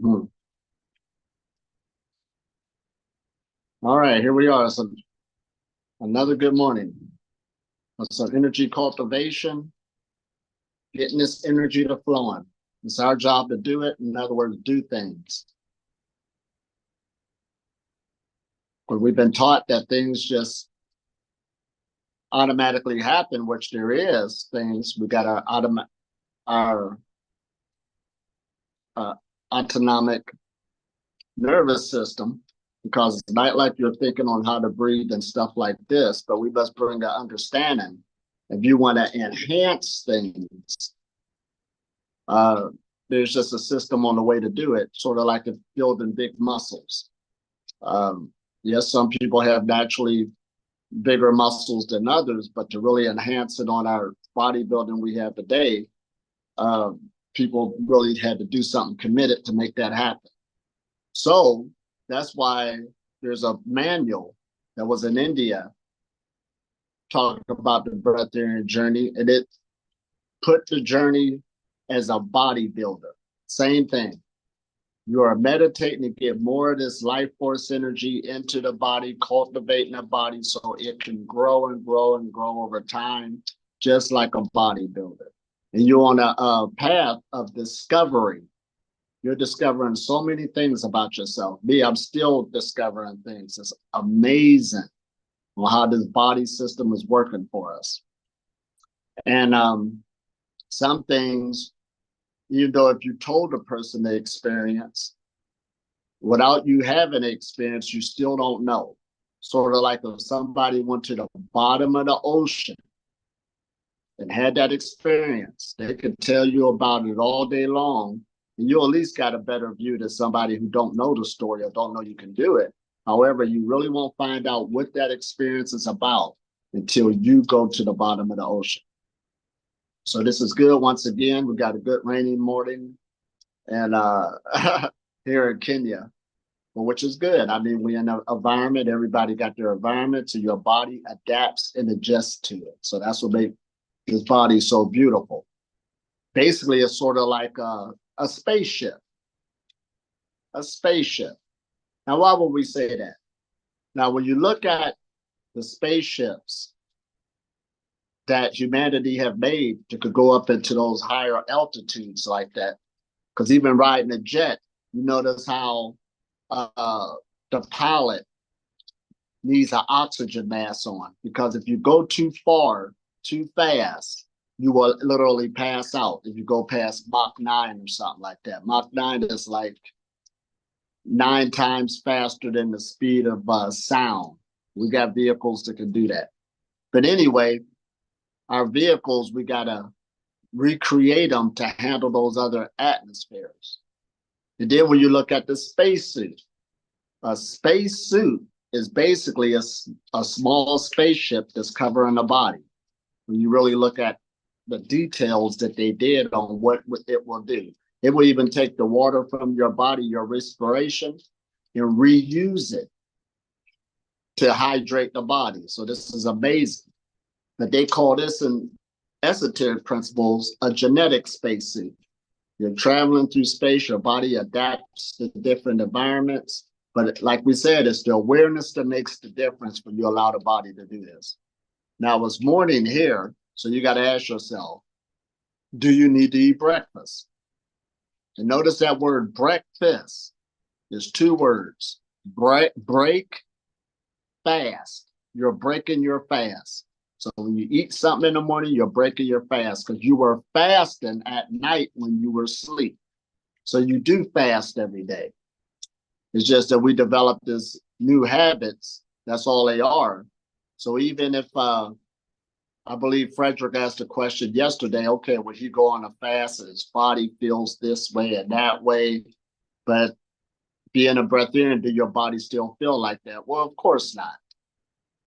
Mhm. All right, here we are. So another good morning. Some energy cultivation, getting this energy to flowing. It's our job to do it. In other words, do things. But we've been taught that things just automatically happen, which there is things. We got our uh, autonomic nervous system because it's not like you're thinking on how to breathe and stuff like this, but we must bring an understanding. If you want to enhance things, uh, there's just a system on the way to do it, sort of like building big muscles. Um, yes, some people have naturally bigger muscles than others, but to really enhance it on our bodybuilding we have today, uh, people really had to do something committed to make that happen. So that's why there's a manual that was in India talking about the breatharian journey, and it put the journey as a bodybuilder. Same thing. You are meditating to get more of this life force energy into the body, cultivating the body so it can grow and grow and grow over time, just like a bodybuilder. And you're on a path of discovery. You're discovering so many things about yourself. Me, I'm still discovering things. It's amazing how this body system is working for us. And some things, even though if you told a person the experience, without you having the experience, you still don't know. Sort of like if somebody went to the bottom of the ocean and had that experience, they could tell you about it all day long, and you at least got a better view than somebody who don't know the story or don't know you can do it. However, you really won't find out what that experience is about until you go to the bottom of the ocean. So this is good. Once again, we got a good rainy morning and here in Kenya, which is good. I mean, we're in an environment, everybody got their environment, so your body adapts and adjusts to it. So that's what makes this body so beautiful. Basically, it's sort of like a spaceship. A spaceship. Now, why would we say that? Now, when you look at the spaceships that humanity have made to could go up into those higher altitudes like that, because even riding a jet, you notice how the pilot needs an oxygen mask on, because if you go too far, too fast, you will literally pass out if you go past Mach 9 or something like that. Mach 9 is like 9 times faster than the speed of sound. We got vehicles that can do that. But anyway, our vehicles, we got to recreate them to handle those other atmospheres. And then when you look at the spacesuit, a spacesuit is basically a small spaceship that's covering the body. When you really look at the details that they did on what it will do, it will even take the water from your body, your respiration, and reuse it to hydrate the body. So this is amazing. But they call this in esoteric principles a genetic spacesuit. You're traveling through space, your body adapts to different environments. But like we said, it's the awareness that makes the difference when you allow the body to do this. Now it's morning here, so you got to ask yourself, do you need to eat breakfast? And notice that word breakfast is 2 words. Break, fast. You're breaking your fast. So when you eat something in the morning, you're breaking your fast because you were fasting at night when you were asleep. So you do fast every day. It's just that we developed this new habits. That's all they are. So even if I believe Frederick asked a question yesterday, okay, would he go on a fast and his body feels this way and that way? But being a breatharian, do your body still feel like that? Well, of course not.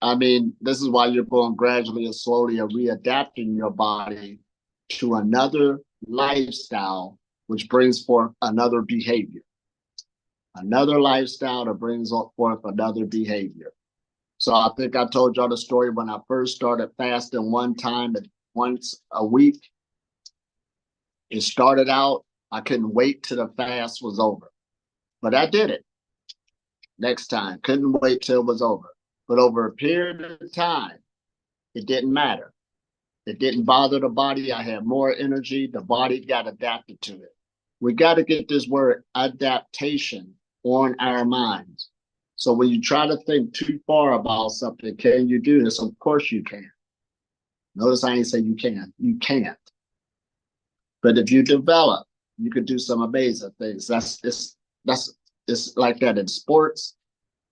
I mean, this is why you're going gradually and slowly readapting your body to another lifestyle, which brings forth another behavior. Another lifestyle that brings forth another behavior. So I think I told y'all the story when I first started fasting one time once a week. It started out, I couldn't wait till the fast was over. But I did it next time. Couldn't wait till it was over. But over a period of time, it didn't matter. It didn't bother the body. I had more energy. The body got adapted to it. We got to get this word adaptation on our minds. So when you try to think too far about something, can you do this? Of course you can. Notice I ain't say you can. You can't. But if you develop, you could do some amazing things. It's like that in sports.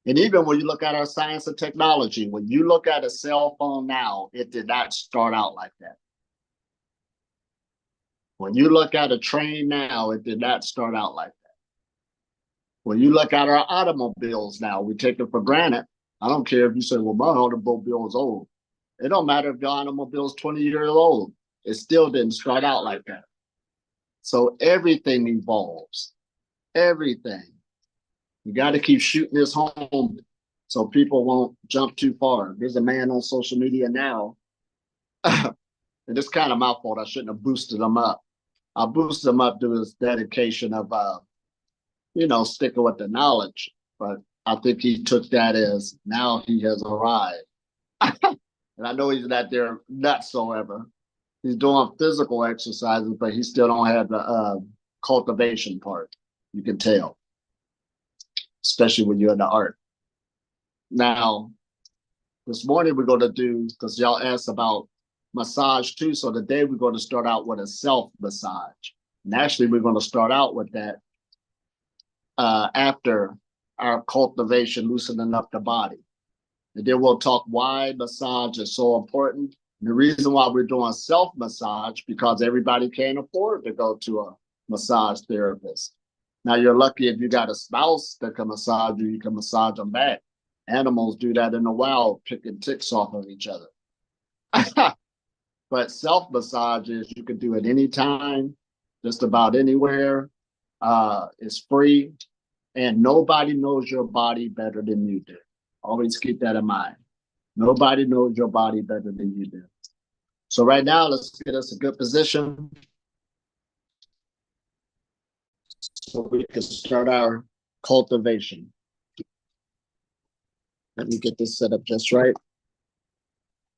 And even when you look at our science and technology, when you look at a cell phone now, it did not start out like that. When you look at a train now, it did not start out like that. When you look at our automobiles now, we take it for granted. I don't care if you say, well, my automobile is old. It don't matter if your automobile is 20 years old. It still didn't start out like that. So everything evolves. Everything. You got to keep shooting this home so people won't jump too far. There's a man on social media now, and it's kind of my fault. I shouldn't have boosted him up. I boosted him up to his dedication of, sticking with the knowledge. But I think he took that as now he has arrived. And I know he's not there whatsoever. He's doing physical exercises, but he still don't have the cultivation part. You can tell, especially when you're in the art. Now, this morning we're going to do, because y'all asked about massage too. So today we're going to start out with a self massage. And actually, we're going to start out with that after our cultivation, loosening up the body. And then we'll talk why massage is so important. And the reason why we're doing self massage, because everybody can't afford to go to a massage therapist. Now, you're lucky if you got a spouse that can massage you, you can massage them back. Animals do that in the wild, picking ticks off of each other. But self massages, you can do it anytime, just about anywhere. It's free, and nobody knows your body better than you do. Always keep that in mind. Nobody knows your body better than you do. So right now, let's get us a good position so we can start our cultivation. Let me get this set up just right.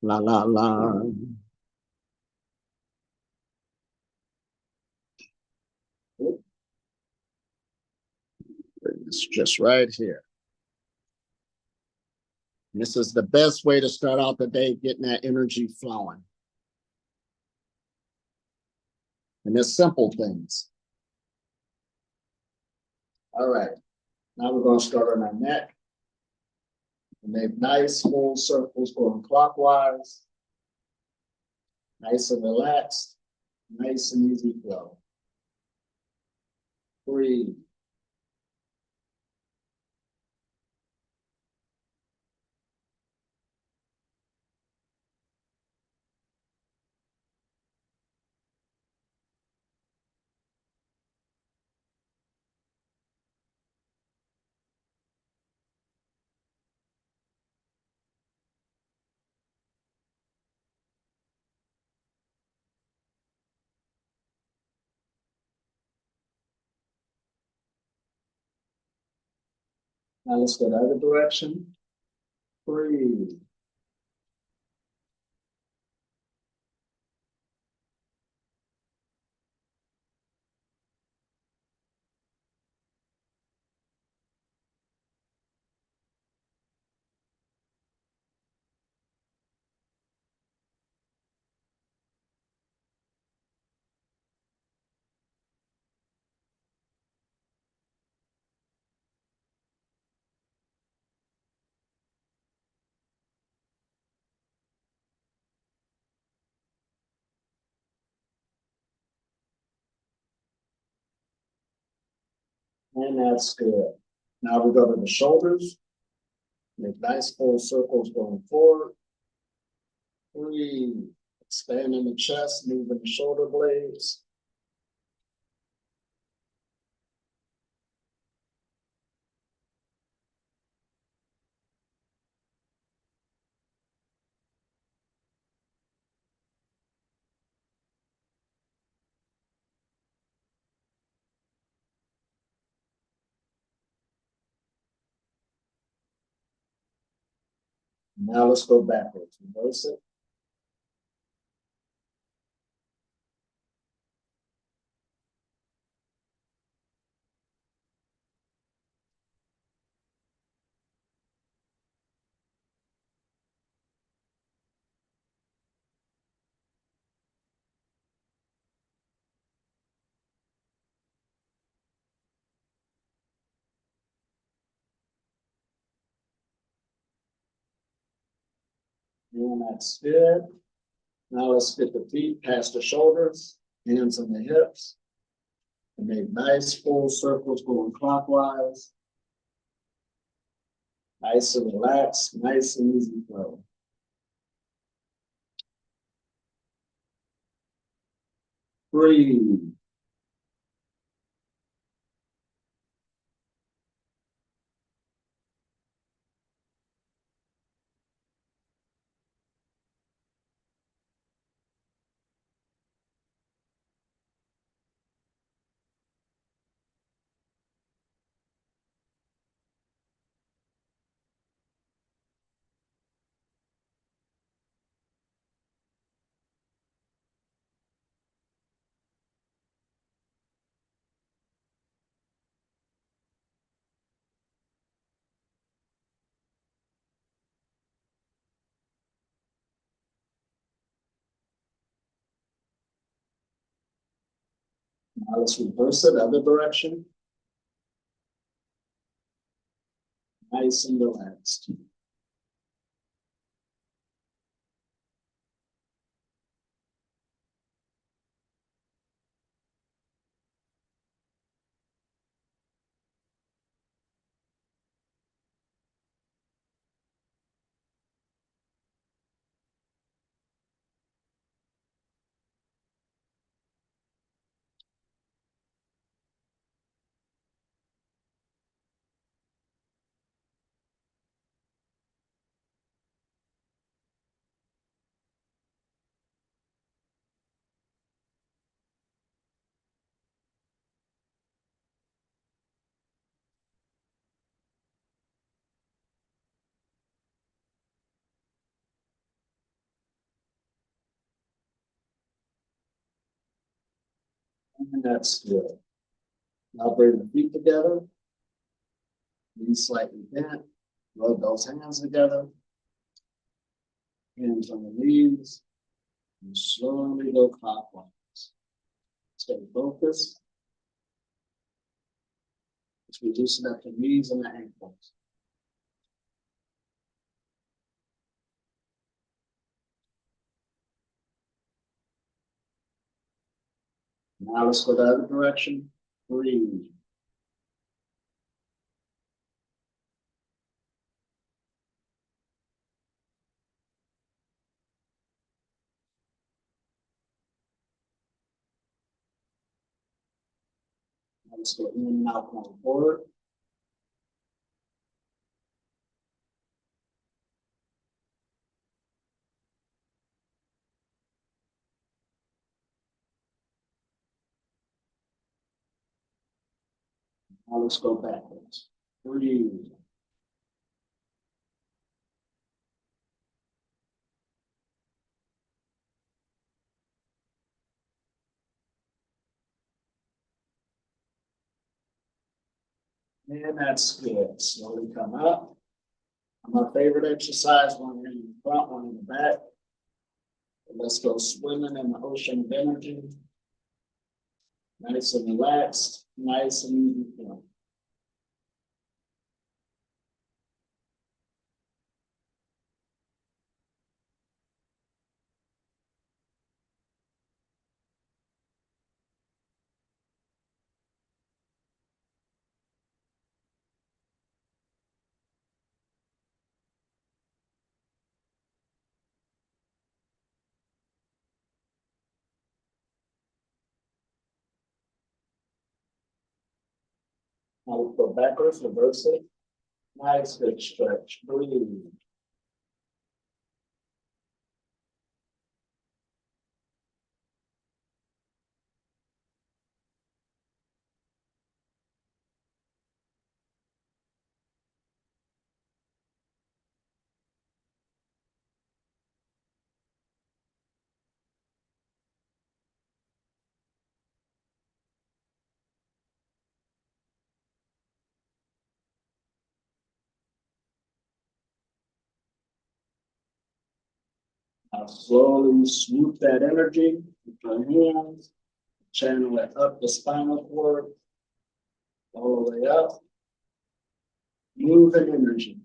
La, la, la. It's just right here. This is the best way to start out the day, getting that energy flowing. And there's simple things. All right. Now we're going to start on our neck. And make nice full circles going clockwise. Nice and relaxed. Nice and easy flow. Breathe. Now let's go the other direction. Breathe. And that's good. Now we go to the shoulders. Make nice full circles going forward. Breathe. Expanding the chest, moving the shoulder blades. Now let's go backwards. Reverse it. And that's good. Now let's get the feet past the shoulders, hands on the hips, and make nice full circles going clockwise. Nice and relaxed, nice and easy flow. Breathe. Now let's reverse it, other direction. Nice and relaxed. And that's good. Now bring the feet together. Knees slightly bent. Rub those hands together. Hands on the knees. And slowly go clockwise. Stay focused. Let's reduce it at the knees and the ankles. Now let's go the other direction. Breathe. Now let's go in and out, going forward. Now let's go backwards. Breathe. And that's good. Slowly come up. My favorite exercise, one in the front, one in the back. Let's go swimming in the ocean of energy. Nice and relaxed, nice and easy flow. Now we go backwards, reverse it. Nice big stretch. Breathe. Now slowly swoop that energy with your hands, channel it up the spinal cord, all the way up, moving energy.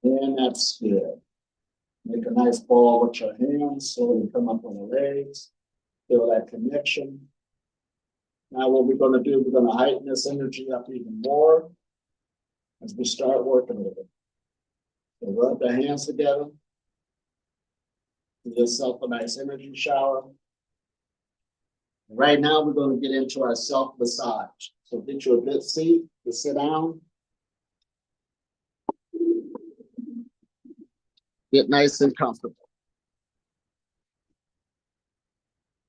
And that's good. Make a nice ball with your hands, slowly come up on the legs, feel that connection. Now what we're going to do, we're going to heighten this energy up even more as we start working with it. So rub the hands together, give yourself a nice energy shower. Right now, we're going to get into our self-massage. So get you a good seat to sit down. Get nice and comfortable.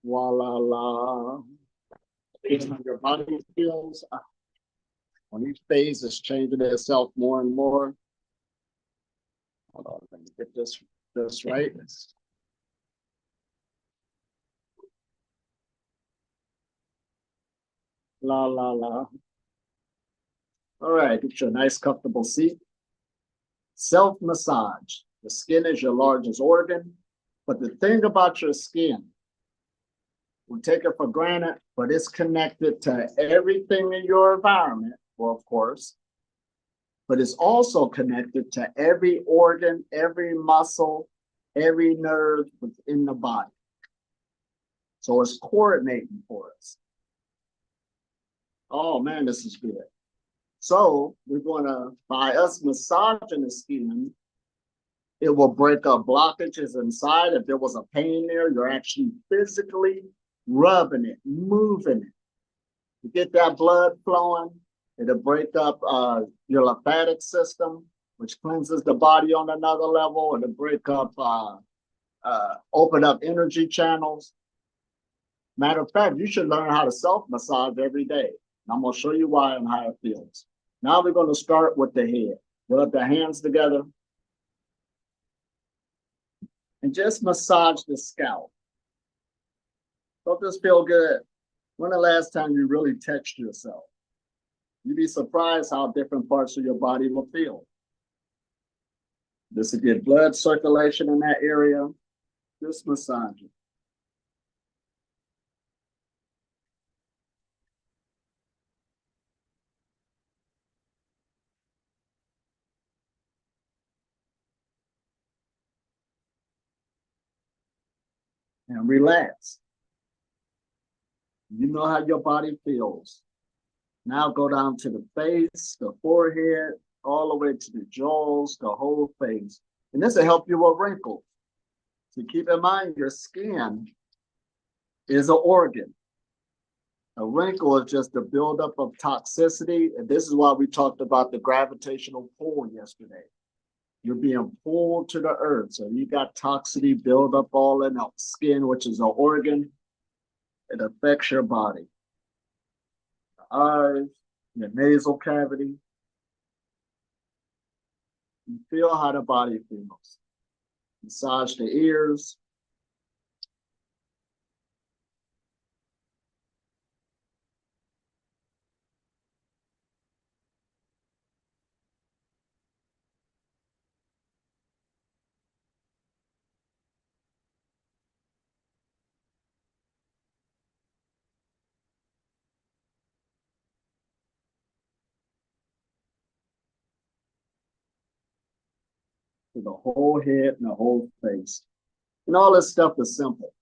Voila, la. Based on your body feels, on each phase is changing itself more and more. Hold on, let me get this right. La, la, la. All right, get you a nice comfortable seat. Self-massage. The skin is your largest organ, but the thing about your skin, we take it for granted, but it's connected to everything in your environment, well, of course, but it's also connected to every organ, every muscle, every nerve within the body. So it's coordinating for us. Oh man, this is good. So we're going to, by us massaging the skin, it will break up blockages inside. If there was a pain there, you're actually physically rubbing it, moving it. You get that blood flowing. It'll break up your lymphatic system, which cleanses the body on another level. It'll break up, open up energy channels. Matter of fact, you should learn how to self-massage every day. And I'm going to show you why and how it feels. Now we're going to start with the head. Rub the hands together and just massage the scalp. Don't this feel good? When the last time you really touched yourself? You'd be surprised how different parts of your body will feel. This will get blood circulation in that area. Just massage it. And relax. You know how your body feels. Now go down to the face, the forehead, all the way to the jaws, the whole face. And this will help you with wrinkles. So keep in mind, your skin is an organ. A wrinkle is just the buildup of toxicity. And this is why we talked about the gravitational pull yesterday. You're being pulled to the earth. So you got toxicity build up all in the skin, which is an organ. It affects your body. The eyes, your nasal cavity. You feel how the body feels. Massage the ears. To the whole head and the whole face. And all this stuff is simple.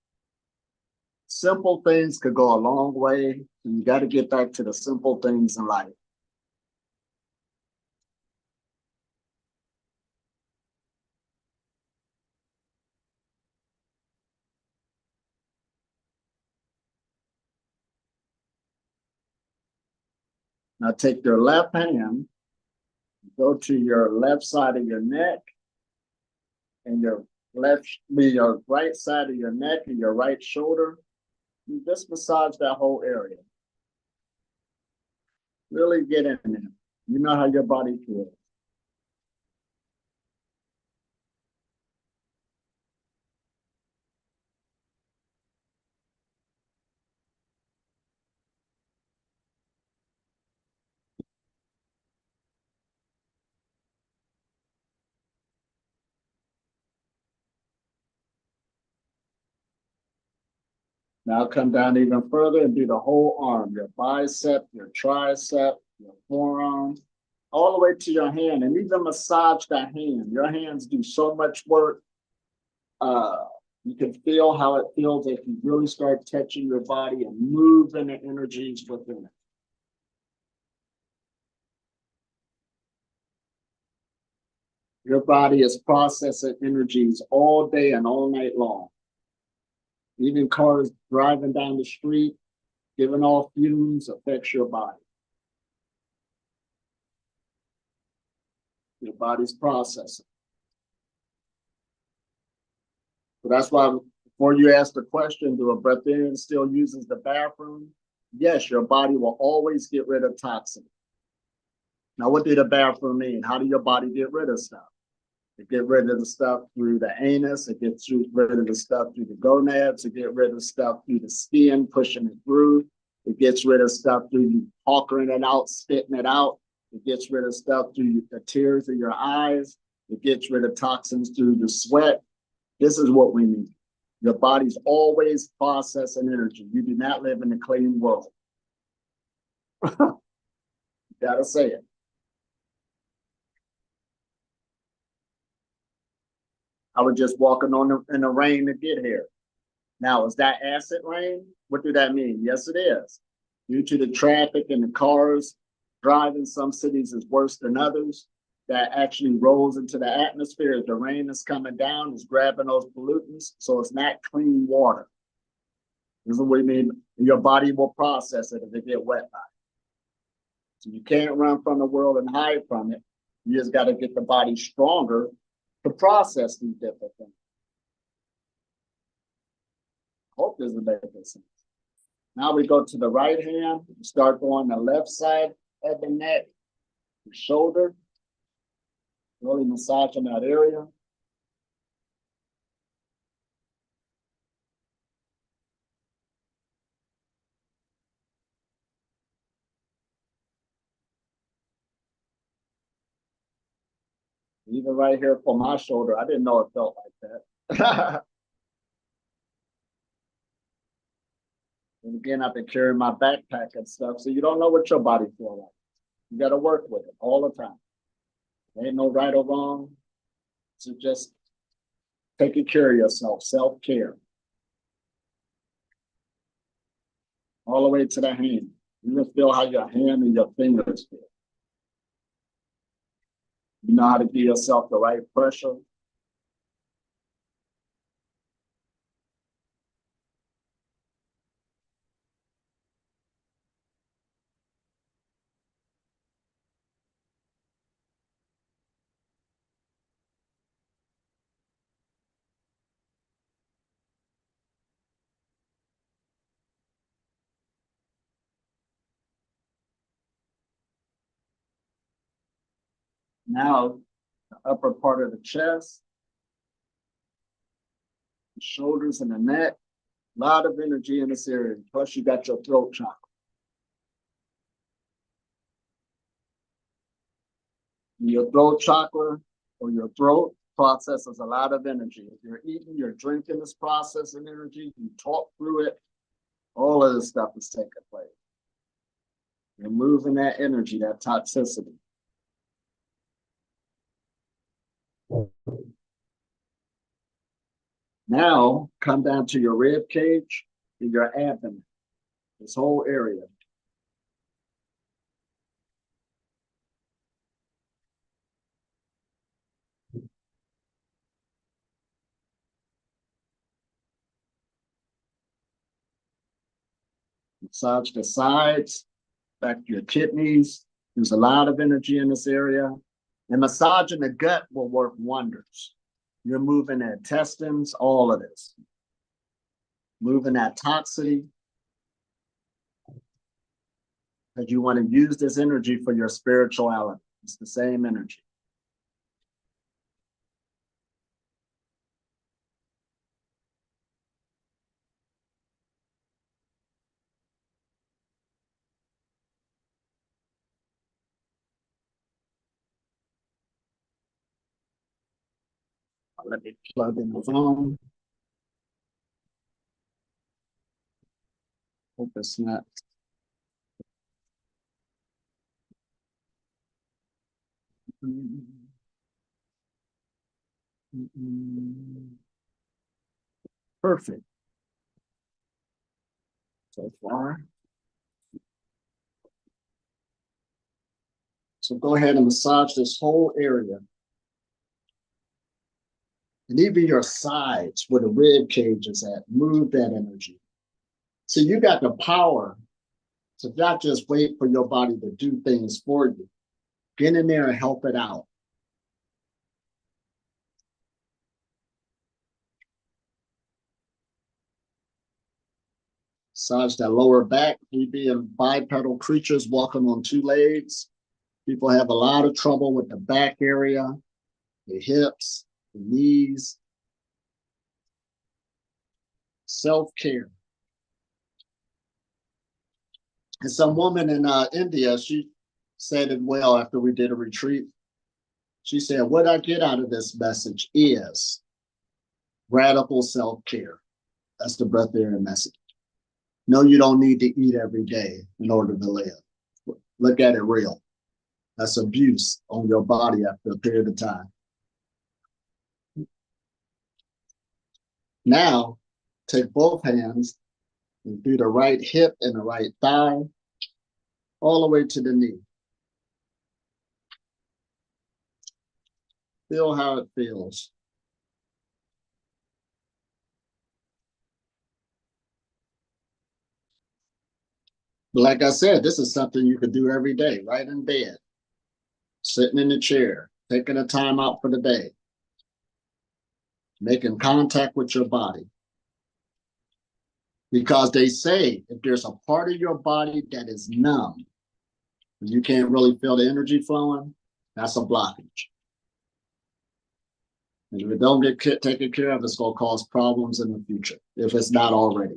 Simple things could go a long way. And you got to get back to the simple things in life. Now take your left hand, go to your left side of your neck and your right side of your neck and your right shoulder. You just massage that whole area. Really get in there. You know how your body feels. Now come down even further and do the whole arm, your bicep, your tricep, your forearm, all the way to your hand, and even massage that hand. Your hands do so much work. Uh, you can feel how it feels if you really start touching your body and moving the energies within it. Your body is processing energies all day and all night long. Even cars driving down the street, giving off fumes affects your body. Your body's processing. So that's why before you ask the question, do a breath-in still uses the bathroom? Yes, your body will always get rid of toxins. Now, what did the bathroom mean? How do your body get rid of stuff? It gets rid of the stuff through the anus. It gets rid of the stuff through the gonads. It gets rid of stuff through the skin, pushing it through. It gets rid of stuff through you hawkering it out, spitting it out. It gets rid of stuff through the tears of your eyes. It gets rid of toxins through the sweat. This is what we need. Your body's always processing energy. You do not live in a clean world. You gotta say it. I was just walking in the rain to get here. Now, is that acid rain? What do that mean? Yes, it is. Due to the traffic and the cars driving, some cities is worse than others. That actually rolls into the atmosphere as the rain is coming down, is grabbing those pollutants. So it's not clean water. This is what we mean. Your body will process it if it get wet by it. So you can't run from the world and hide from it. You just got to get the body stronger to process these different things. Hope this is making sense. Now we go to the right hand, start going the left side of the neck, the shoulder, really massaging that area. Even right here for my shoulder, I didn't know it felt like that. And again, I've been carrying my backpack and stuff, so you don't know what your body feels like. You got to work with it all the time. There ain't no right or wrong. So just taking care of yourself, self-care. All the way to the hand. You just feel how your hand and your fingers feel. You know how to give yourself the right pressure. Now, the upper part of the chest, the shoulders and the neck, a lot of energy in this area. Plus, you got your throat chakra. Your throat chakra or your throat processes a lot of energy. If you're eating, you're drinking, this processing energy. You talk through it. All of this stuff is taking place. You're moving that energy, that toxicity. Now, come down to your rib cage and your abdomen, this whole area. Massage the sides, affect your kidneys. There's a lot of energy in this area. And massaging the gut will work wonders. You're moving the intestines, all of this. Moving that toxicity. Because you want to use this energy for your spirituality. It's the same energy. Let me plug in the phone. Hope it's not. Perfect. So far. So go ahead and massage this whole area. And even your sides where the rib cage is at, move that energy. So you got the power to not just wait for your body to do things for you. Get in there and help it out. Massage that lower back. We being bipedal creatures walking on two legs. People have a lot of trouble with the back area, the hips, the knees. Self-care. And some woman in India, she said it well after we did a retreat. She said, what I get out of this message is radical self-care. That's the breath, air, and message. No, you don't need to eat every day in order to live. Look at it real. That's abuse on your body after a period of time. Now, take both hands and do the right hip and the right thigh all the way to the knee. Feel how it feels. But like I said, this is something you could do every day, right in bed, sitting in the chair, taking a time out for the day, making contact with your body. Because they say if there's a part of your body that is numb, you can't really feel the energy flowing, that's a blockage. And if it don't get taken care of, it's going to cause problems in the future, if it's not already.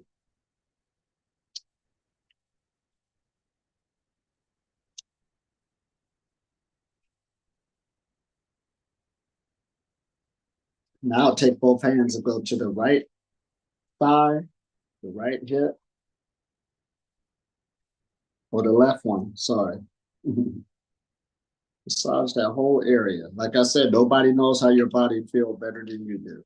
Now take both hands and go to the right thigh, the right hip, or the left one, sorry. Massage that whole area. Like I said, nobody knows how your body feels better than you do.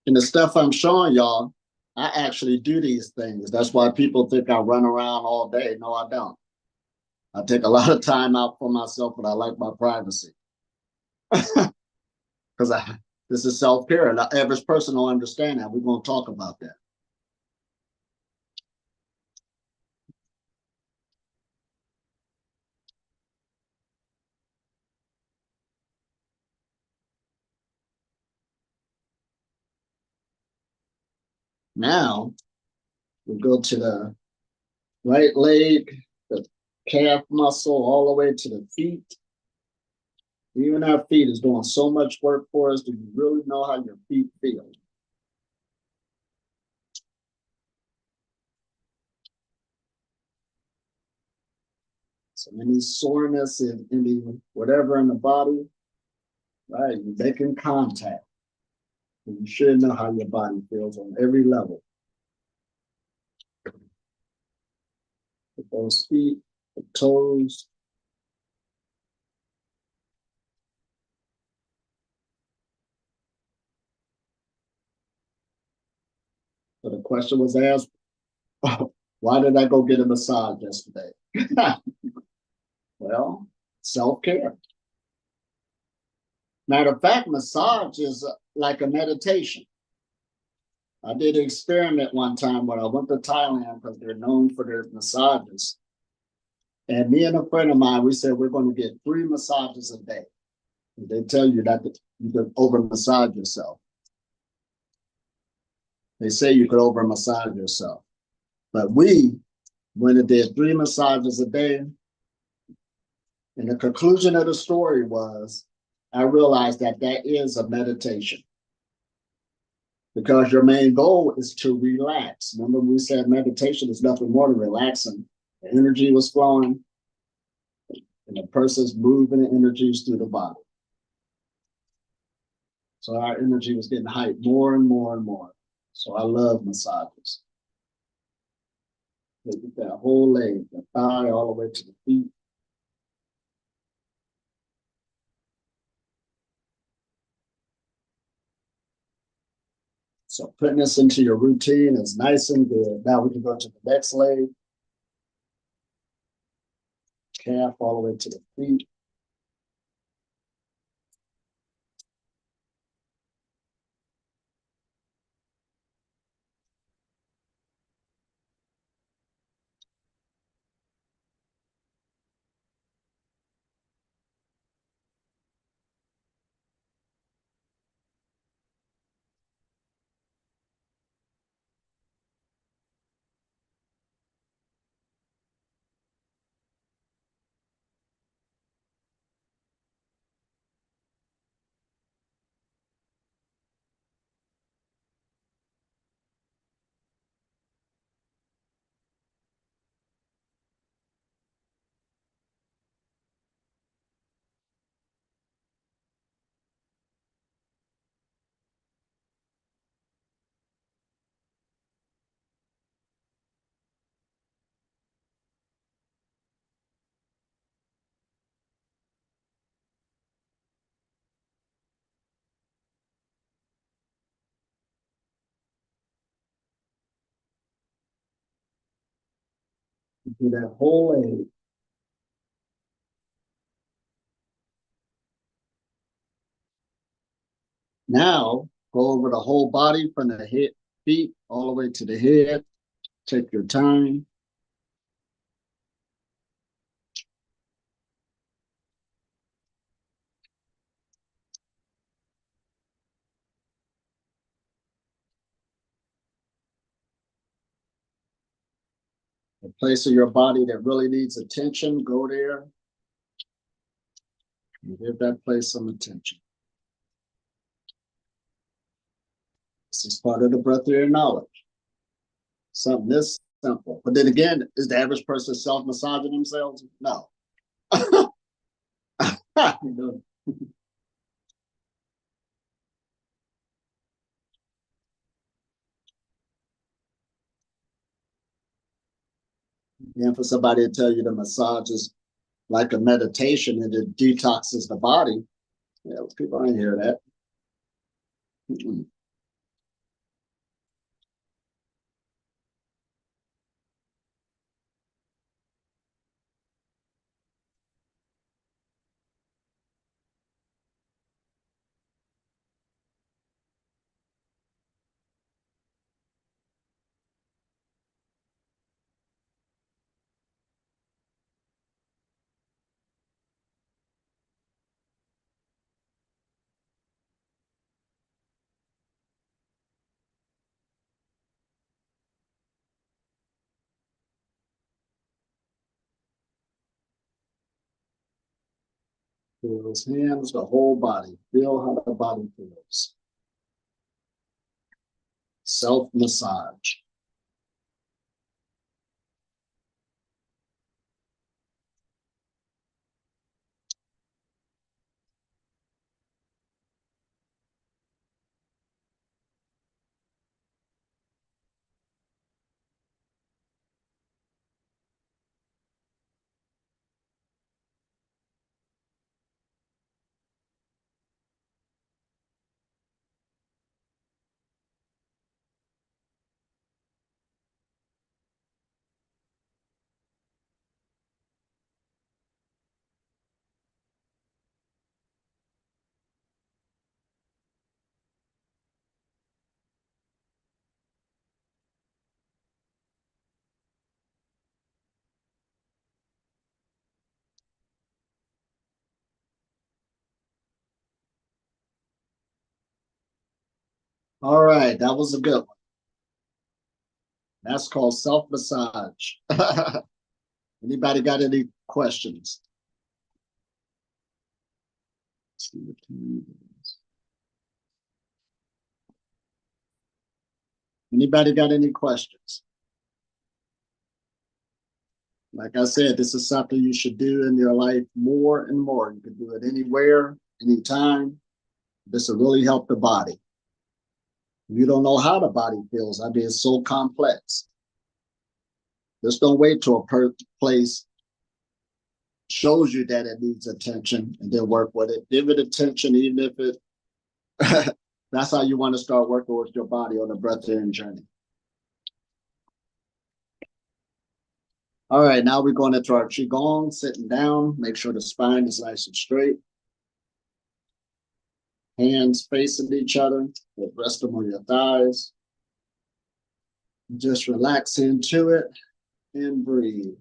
And the stuff I'm showing y'all, I actually do these things. That's why people think I run around all day. No, I don't. I take a lot of time out for myself, but I like my privacy. Because this is self-care, and the average person will understand that. We're going to talk about that. Now, we go to the right leg, the calf muscle, all the way to the feet. Even our feet is doing so much work for us. Do you really know how your feet feel? So any soreness in any whatever in the body, right? You're making contact. And you should know how your body feels on every level. With those feet, the toes. So the question was asked, why did I go get a massage yesterday? Well, self-care. Matter of fact, massage is like a meditation. I did an experiment one time when I went to Thailand because they're known for their massages. And me and a friend of mine, we said we're going to get 3 massages a day. They tell you that you could over massage yourself. They say you could over massage yourself. But we went and did 3 massages a day. And the conclusion of the story was I realized that that is a meditation because your main goal is to relax. Remember, we said meditation is nothing more than relaxing. The energy was flowing, and the person's moving the energies through the body. So our energy was getting hyped more and more and more. So I love massages. They get that whole leg, the thigh, all the way to the feet. So putting this into your routine is nice and good. Now we can go to the next leg, calf all the way to the feet. Do that whole leg. Now go over the whole body from the head, feet, all the way to the head. Take your time. The place of your body that really needs attention, go there and give that place some attention. This is part of the breath of your knowledge. Something this simple. But then again, is the average person self-massaging themselves? No. And for somebody to tell you the massage is like a meditation and it detoxes the body, yeah, people ain't hear that. Mm-mm. Feel his hands, the whole body. Feel how the body feels. Self-massage. All right, that was a good one. That's called self-massage. Anybody got any questions? Let's see what time it is. Anybody got any questions? Like I said, this is something you should do in your life more and more. You can do it anywhere, anytime. This will really help the body. You don't know how the body feels. I mean, it's so complex. Just don't wait till a place shows you that it needs attention and then work with it. Give it attention, even if it that's how you want to start working with your body on the breathing journey. All right, now we're going into our Qigong, sitting down. Make sure the spine is nice and straight. Hands facing each other, rest them on your thighs. Just relax into it and breathe.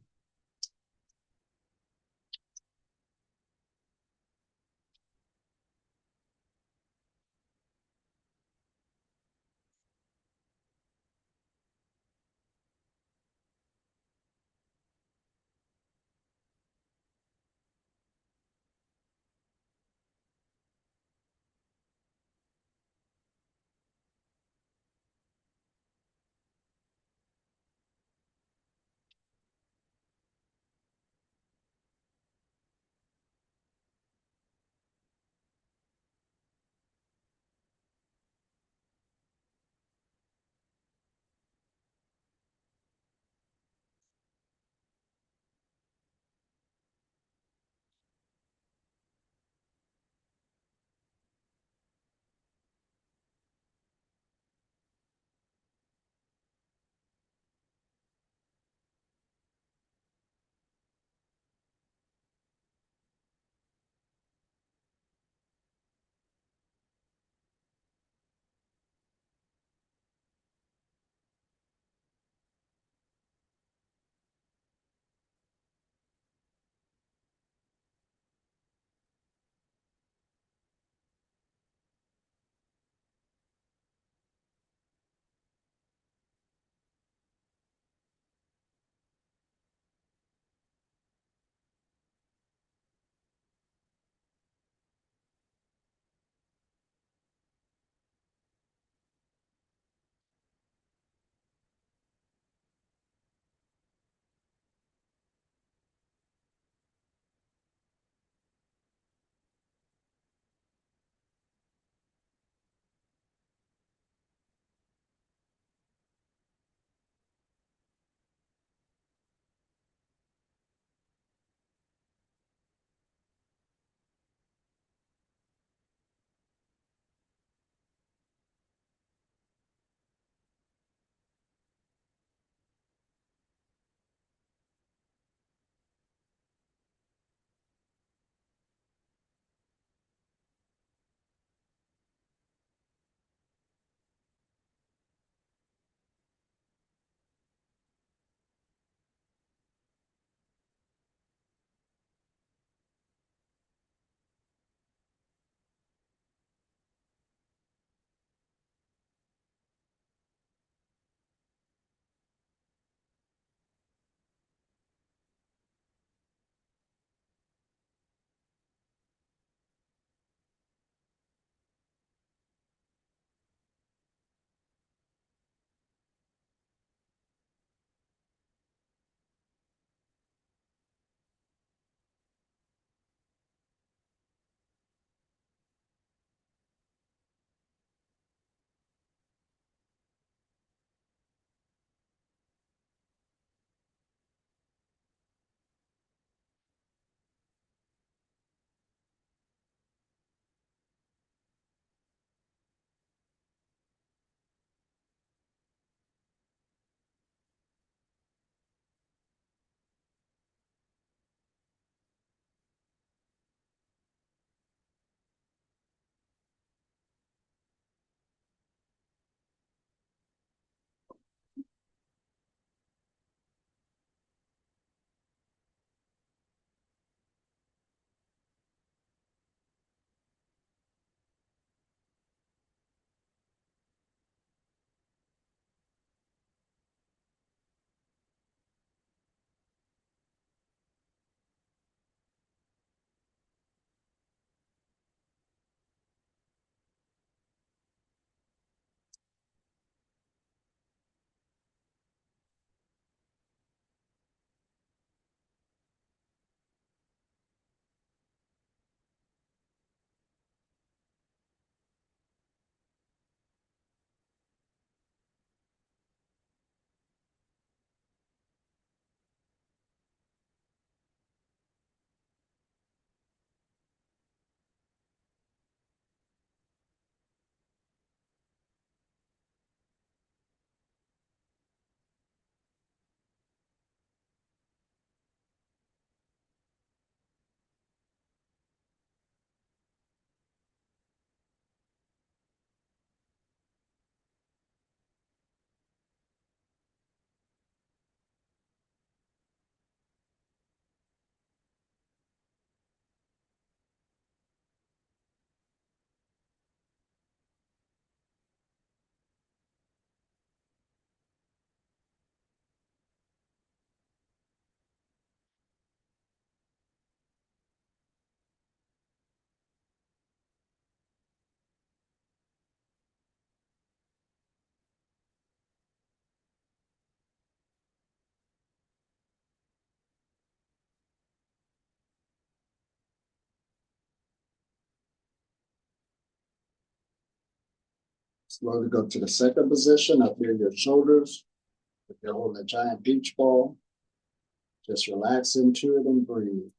Slowly go to the second position. Up here, your shoulders. If you're holding a giant beach ball, just relax into it and breathe.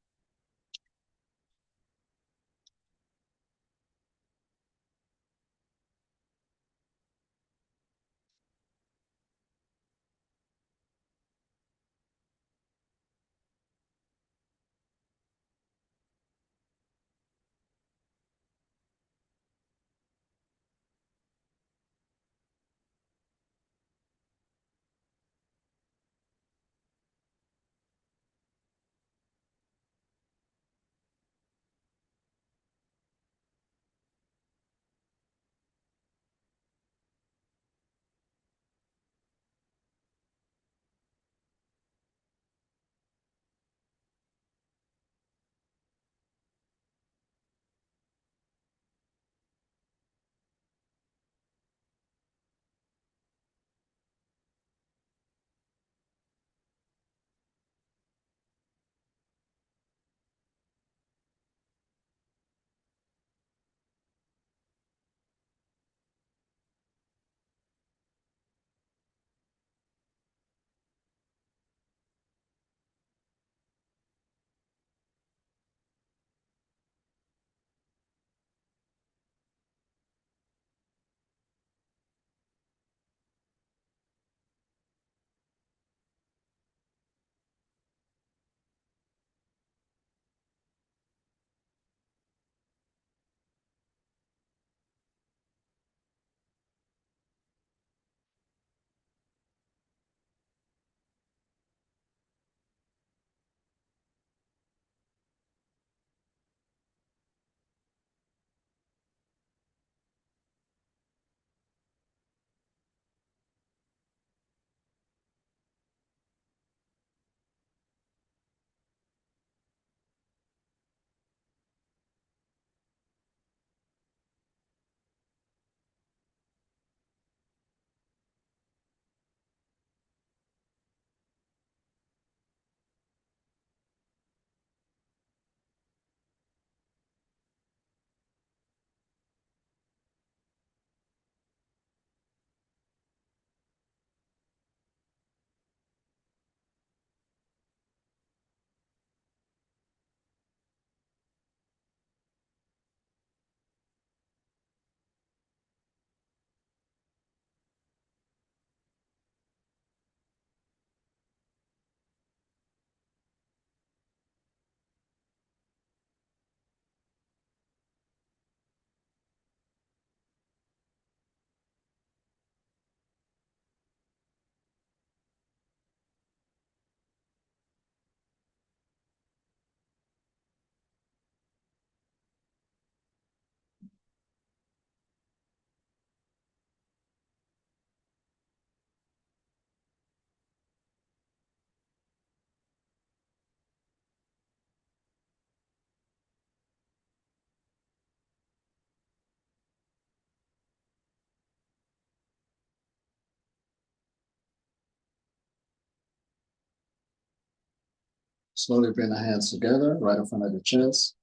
Slowly bring the hands together right in front of the chest.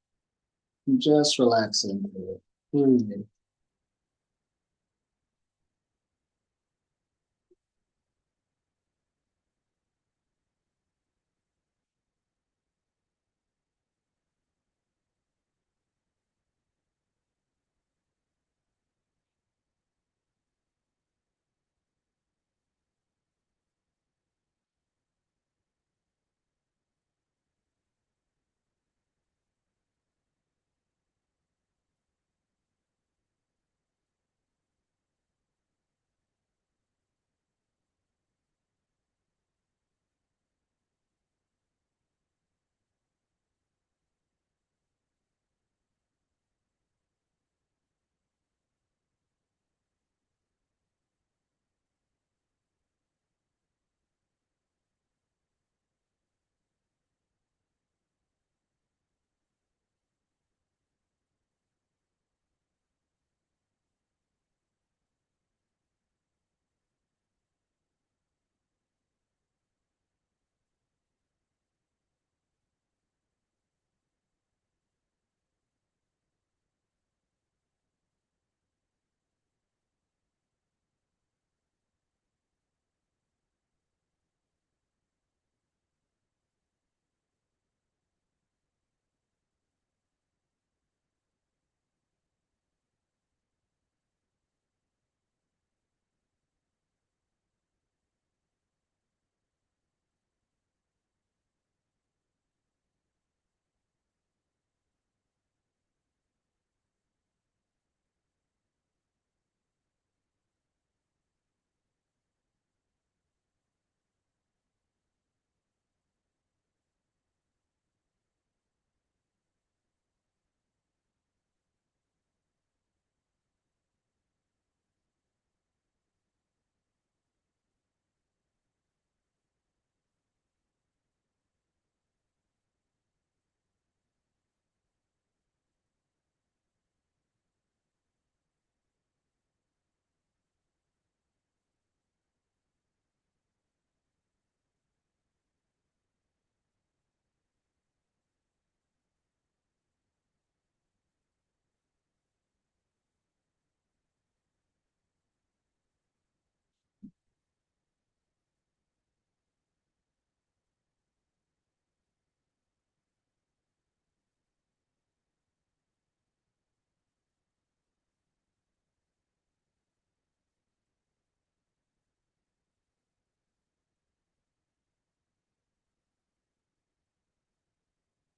And just relax into it. Breathe.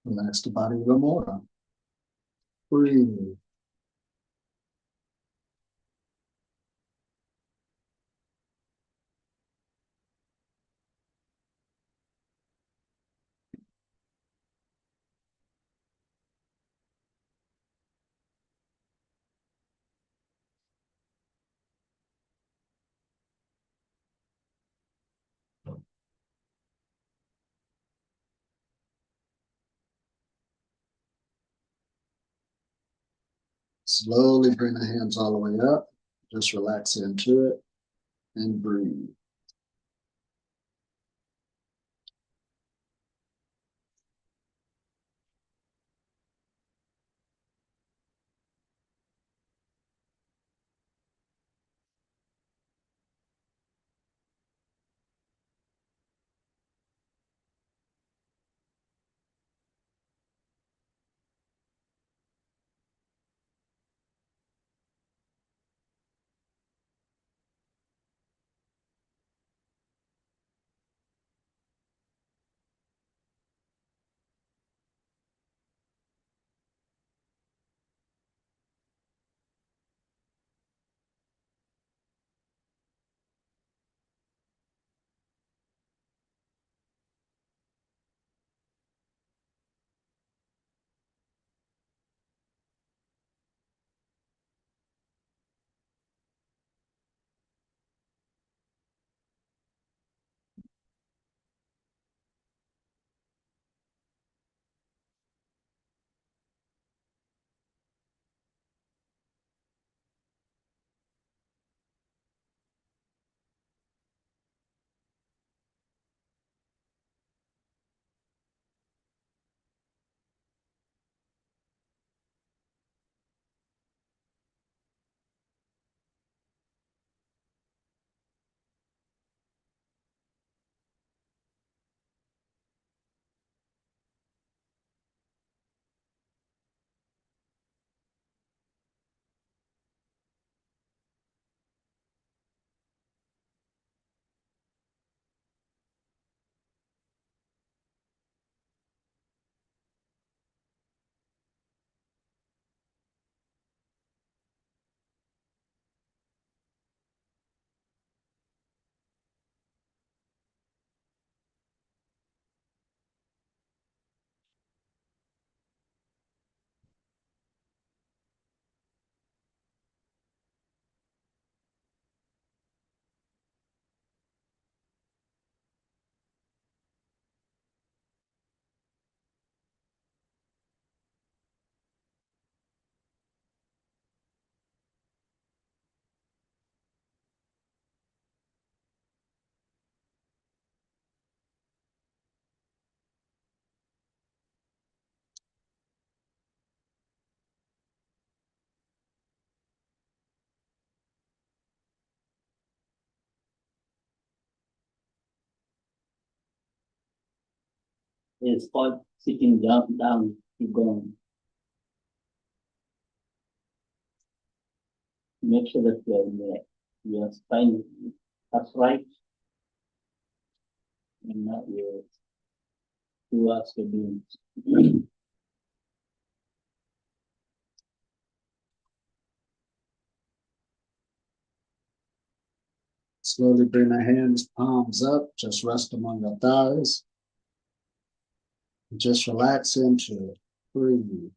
Relax the body even more. Breathe. Slowly bring the hands all the way up. Just relax into it and breathe. It's called sitting down. Keep going. Make sure that your spine is upright and not your towards your beams. Slowly bring the hands, palms up. Just rest them on your thighs. Just relax into it. Breathe.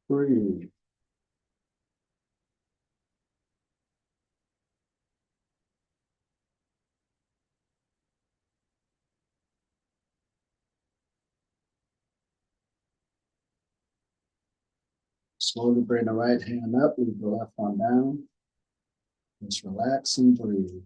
Breathe. Slowly bring the right hand up, leave the left one down. Just relax and breathe.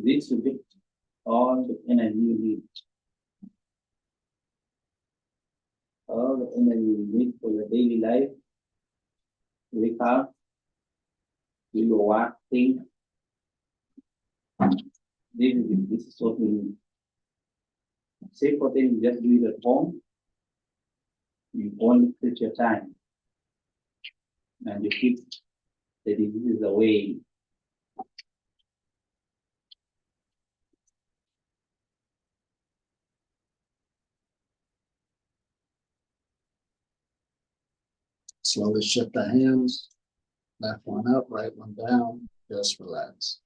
This will get all the energy you need. All the energy you need for your daily life. Wake up, do your work, think. This is what we need. Say for things, just do it at home. You only take your time. And you keep the diseases away. Slowly shift the hands. Left one up, right one down. Just relax.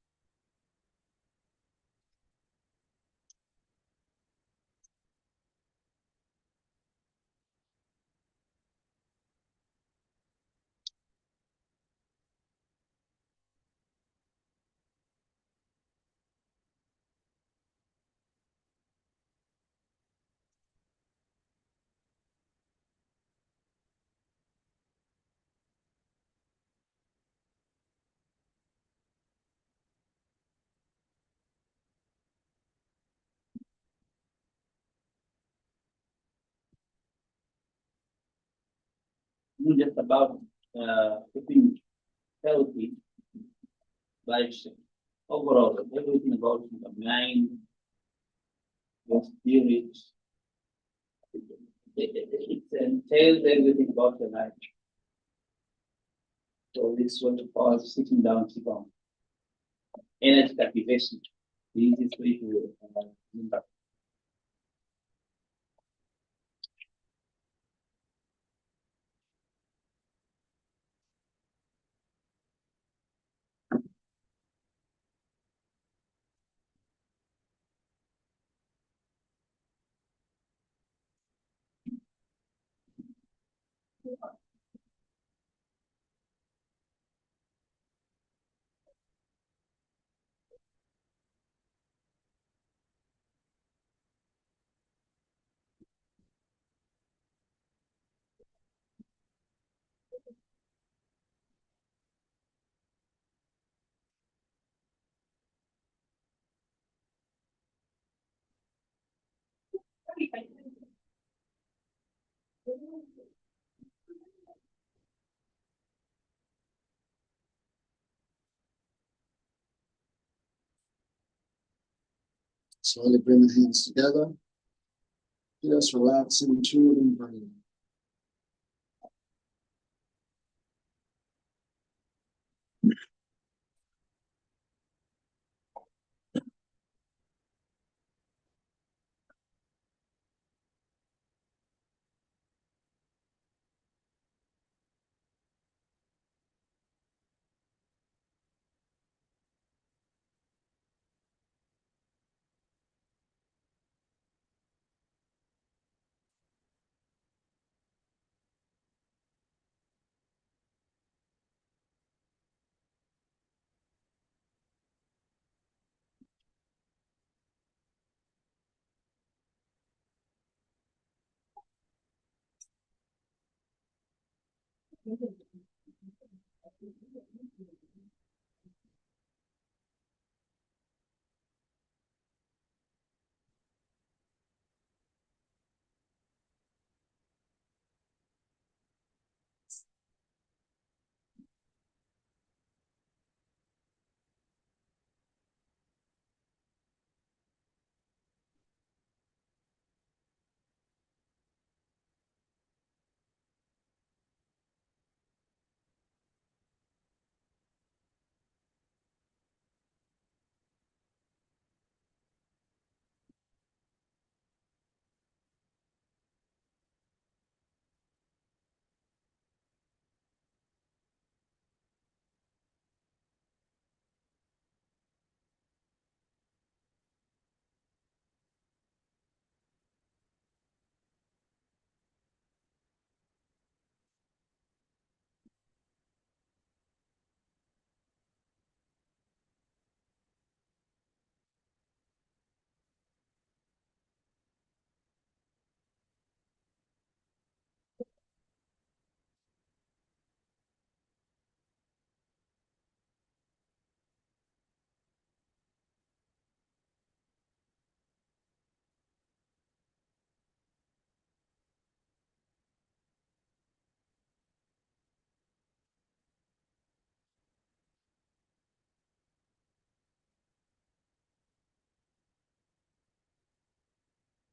Not just about keeping healthy, but overall, everything about the mind, your spirit. It entails everything about your life. So this is what we call sitting down, sit down. Energy activation. The easiest way to impact. Slowly bring the hands together. Just relax into it and breathe.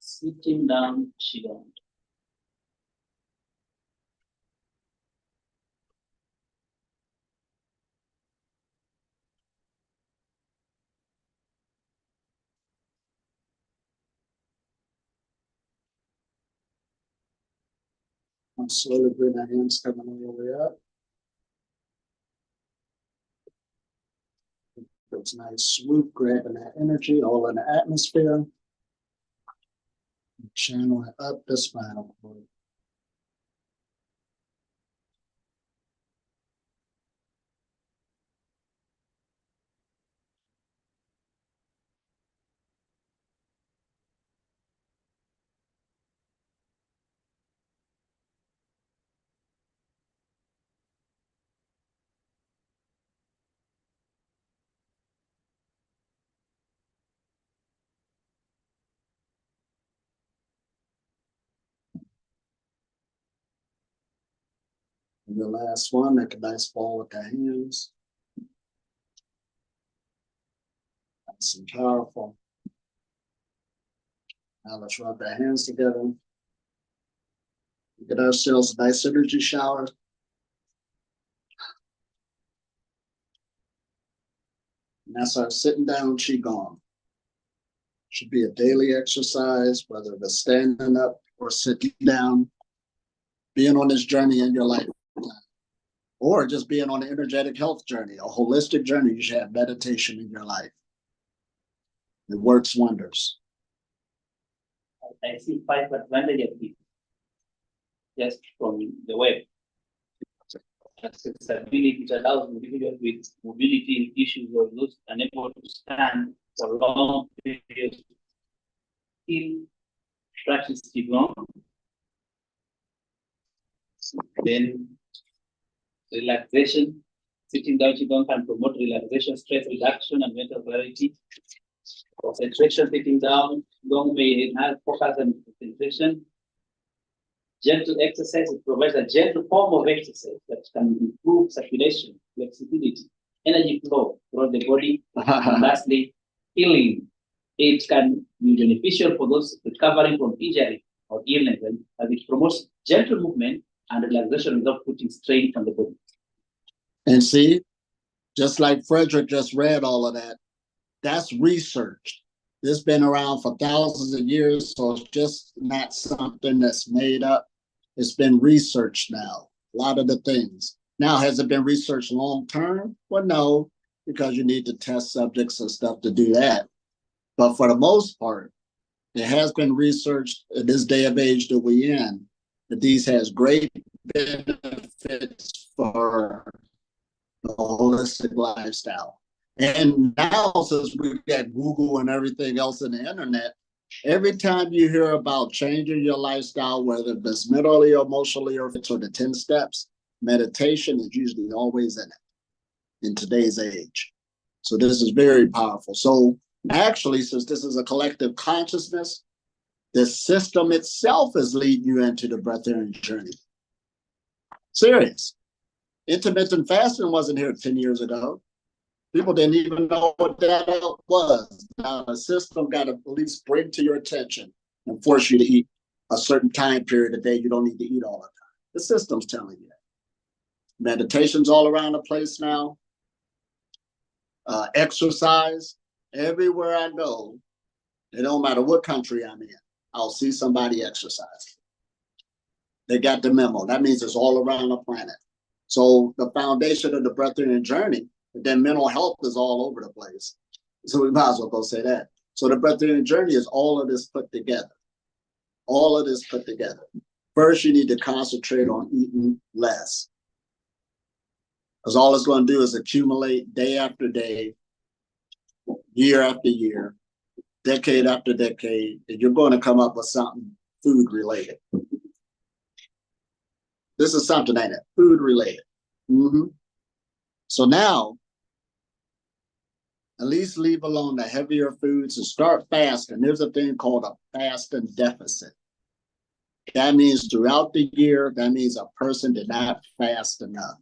Sitting down, Qigong. I'm slowly bring my hands coming all the way up. It's nice swoop, grabbing that energy all in the atmosphere. Channel it up the spinal cord. And the last one, make a nice ball with the hands. Nice and powerful. Now let's rub the hands together. Get ourselves a nice energy shower. And that's our sitting down Qigong. Should be a daily exercise, whether it's standing up or sitting down, being on this journey in your life, or just being on an energetic health journey, a holistic journey. You should have meditation in your life. It works wonders. I see 5 advantages of it just from the web. Accessibility, which allows individuals with mobility issues or those unable to stand for long periods still practice Qigong. Then relaxation. Sitting down Qigong can promote relaxation, stress reduction, and mental clarity. Concentration, sitting down Qigong may enhance focus and concentration. Gentle exercise, it provides a gentle form of exercise that can improve circulation, flexibility, energy flow throughout the body. And lastly, healing. It can be beneficial for those recovering from injury or illness, as it promotes gentle movement and relaxation without putting strain on the body. And see, just like Frederick just read all of that, that's researched. It's been around for thousands of years, so it's just not something that's made up. It's been researched now, a lot of the things. Now, has it been researched long term? Well, no, because you need to test subjects and stuff to do that. But for the most part, it has been researched in this day of age that we're in, that these has great benefits for the holistic lifestyle. And now, since we've got Google and everything else in the internet, every time you hear about changing your lifestyle, whether it's mentally, emotionally, or the 10 steps, meditation is usually always in it in today's age. So this is very powerful. So actually, since this is a collective consciousness, the system itself is leading you into the breatharian journey. Serious. Intermittent fasting wasn't here 10 years ago. People didn't even know what that was. Now the system got to at least bring to your attention and force you to eat a certain time period a day. You don't need to eat all the time. The system's telling you that. Meditation's all around the place now. Exercise. Everywhere I go, it don't matter what country I'm in, I'll see somebody exercising. They got the memo. That means it's all around the planet. So the foundation of the breatharian journey, then mental health is all over the place. So we might as well go say that. So the breatharian journey is all of this put together. All of this put together. First, you need to concentrate on eating less. Because all it's going to do is accumulate day after day, year after year, decade after decade, and you're going to come up with something food related. This is something, ain't it? Food related. Mm-hmm. So now, at least leave alone the heavier foods and start fasting. There's a thing called a fasting deficit. That means throughout the year, that means a person did not fast enough.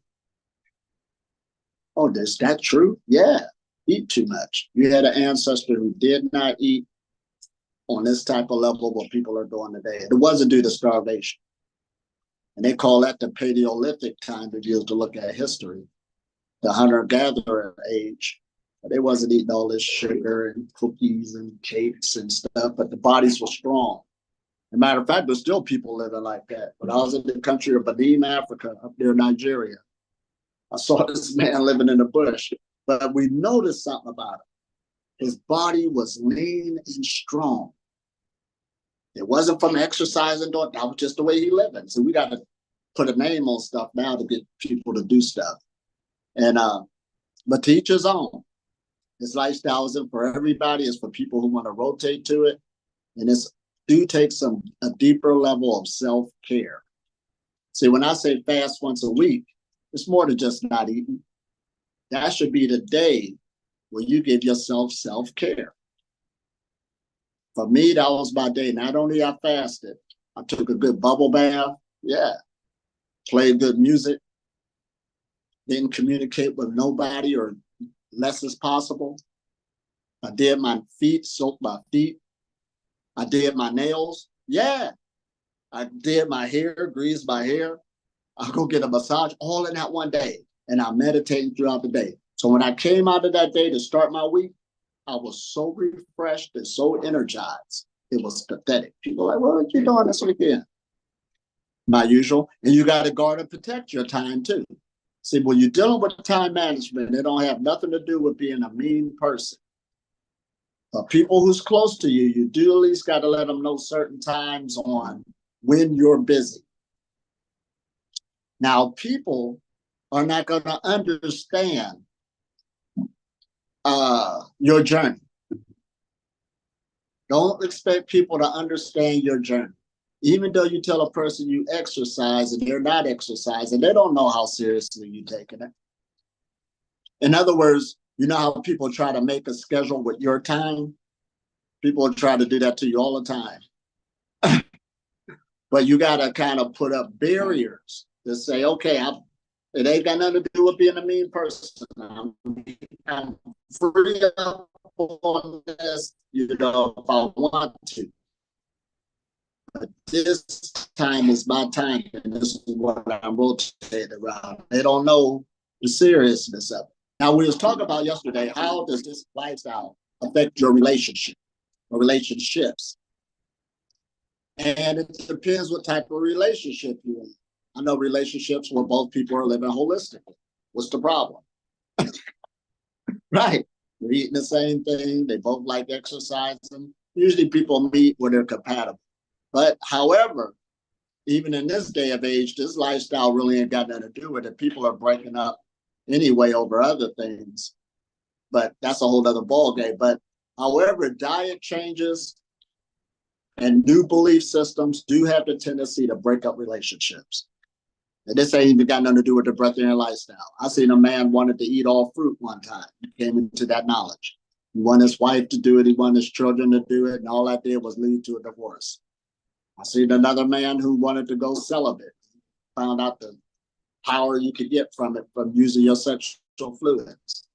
Oh, is that true? Yeah, eat too much. You had an ancestor who did not eat on this type of level what people are doing today. It wasn't due to starvation. And they call that the Paleolithic time if you to look at history, the hunter-gatherer age. They wasn't eating all this sugar and cookies and cakes and stuff, but the bodies were strong. As a matter of fact, there's still people living like that. When I was in the country of Benin, Africa, up there in Nigeria, I saw this man living in the bush, but we noticed something about him. His body was lean and strong. It wasn't from exercising, that was just the way he lived. So we got to put a name on stuff now to get people to do stuff. And but to each his own. His lifestyle isn't for everybody. It's for people who want to rotate to it. And it's do take a deeper level of self-care. See, when I say fast once a week, it's more than just not eating. That should be the day where you give yourself self-care. For me, that was my day. Not only I fasted, I took a good bubble bath. Yeah. Played good music. Didn't communicate with nobody or less as possible. I did my feet, soaked my feet. I did my nails. Yeah. I did my hair, greased my hair. I'll go get a massage all in that one day. And I'm meditating throughout the day. So when I came out of that day to start my week, I was so refreshed and so energized. It was pathetic. People are like, what are you doing this weekend? My usual. And you got to guard and protect your time too. See, when you're dealing with time management, it don't have nothing to do with being a mean person. But people who's close to you, you do at least got to let them know certain times on when you're busy. Now, people are not going to understand your journey. Don't expect people to understand your journey. Even though you tell a person you exercise and they're not exercising, they don't know how seriously you're taking it. In other words, you know how people try to make a schedule with your time? People try to do that to you all the time. But you got to kind of put up barriers to say, okay, it ain't got nothing to do with being a mean person. I'm free up on this, if I want to. But this time is my time, and this is what I'm rotating around. They don't know the seriousness of it. Now, we was talking about yesterday, how does this lifestyle affect your relationship or relationships? And it depends what type of relationship you're in. I know relationships where both people are living holistically. What's the problem? Right. They're eating the same thing. They both like exercising. Usually people meet where they're compatible. But however, even in this day of age, this lifestyle really ain't got nothing to do with it. People are breaking up anyway over other things. But that's a whole other ballgame. But however, diet changes and new belief systems do have the tendency to break up relationships. And this ain't even got nothing to do with the breatharian lifestyle. I seen a man wanted to eat all fruit one time. He came into that knowledge. He wanted his wife to do it. He wanted his children to do it. And all that did was lead to a divorce. I seen another man who wanted to go celibate. Found out the power you could get from it from using your sexual fluids.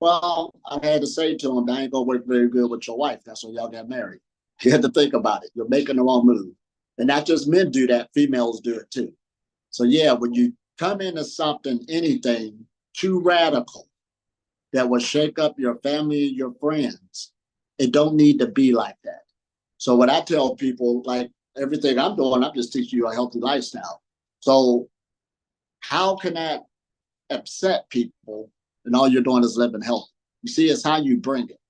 Well, I had to say to him, that ain't gonna work very good with your wife. That's why y'all got married. You had to think about it. You're making the wrong move. And not just men do that, females do it too. So yeah, when you come into something, anything too radical that will shake up your family, your friends, it don't need to be like that. So what I tell people, like everything I'm doing, I'm just teaching you a healthy lifestyle. So how can that upset people and all you're doing is living healthy? You see, it's how you bring it.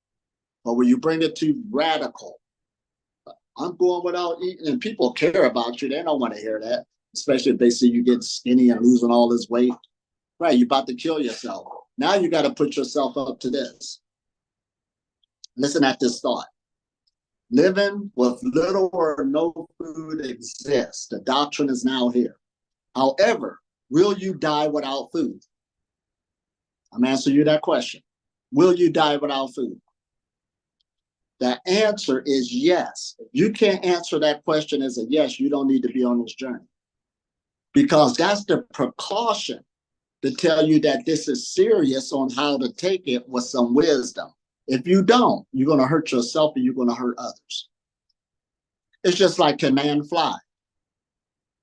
But when you bring it too radical, I'm going without eating, and people care about you. They don't want to hear that, especially if they see you get skinny and losing all this weight. Right, you're about to kill yourself. Now you got to put yourself up to this. Listen at this thought. Living with little or no food exists. The doctrine is now here. However, will you die without food? I'm answering you that question. Will you die without food? The answer is yes. If you can't answer that question as a yes, you don't need to be on this journey. Because that's the precaution to tell you that this is serious on how to take it with some wisdom. If you don't, you're going to hurt yourself and you're going to hurt others. It's just like, can man fly?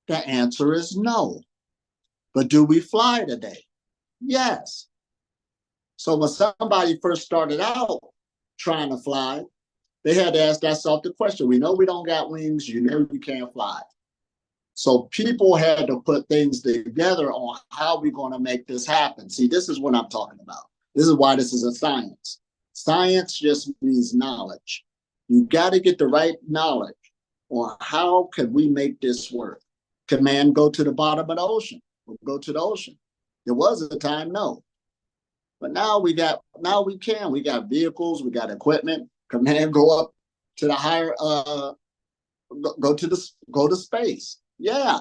The answer is no. But do we fly today? Yes. So when somebody first started out trying to fly, they had to ask themselves the question. We know we don't got wings. You know you can't fly. So people had to put things together on how we're going to make this happen. See, this is what I'm talking about. This is why this is a science. Science just means knowledge. You got to get the right knowledge on how can we make this work. Can man go to the bottom of the ocean? Or go to the ocean? There was a time, no. But now we can. We got vehicles, we got equipment. Can man go up to the higher, go to space? Yeah,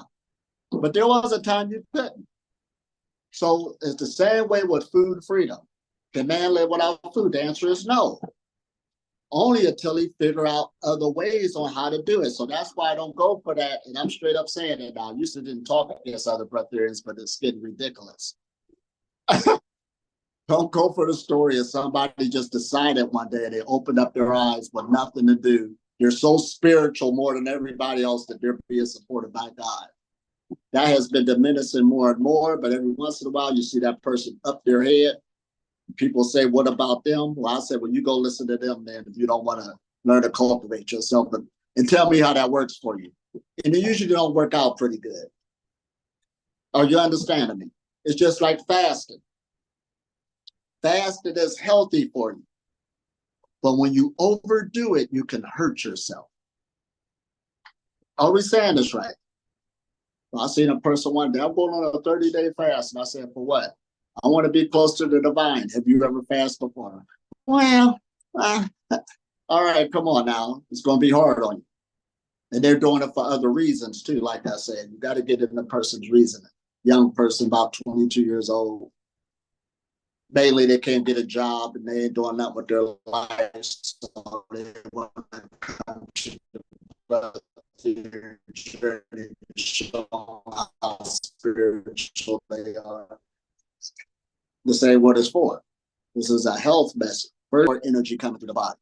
but there was a time you couldn't. So it's the same way with food freedom. Can man live without food? The answer is no. Only until he figure out other ways on how to do it. So that's why I don't go for that. And I'm straight up saying it now. I used to didn't talk against other breatharians, but it's getting ridiculous. Don't go for the story of somebody just decided one day they opened up their eyes with nothing to do. You're so spiritual more than everybody else that they're being supported by God. That has been diminishing more and more, but every once in a while you see that person up their head. People say, what about them? Well, I said, well, you go listen to them then if you don't want to learn to cultivate yourself and tell me how that works for you. And it usually don't work out pretty good. Are you understanding me? It's just like fasting. Fasting is healthy for you. But when you overdo it, you can hurt yourself. Are we saying this right? Well, I seen a person one day, I'm going on a 30-day fast. And I said, for what? I want to be close to the divine. Have you ever fasted before? Well, all right, come on now. It's going to be hard on you. And they're doing it for other reasons too. Like I said, you got to get in the person's reasoning. Young person, about 22 years old. Mainly they can't get a job and they ain't doing nothing with their life. So they want to come to the journey to show how spiritual they are. This ain't what it's for. This is a health message. Further energy coming through the body.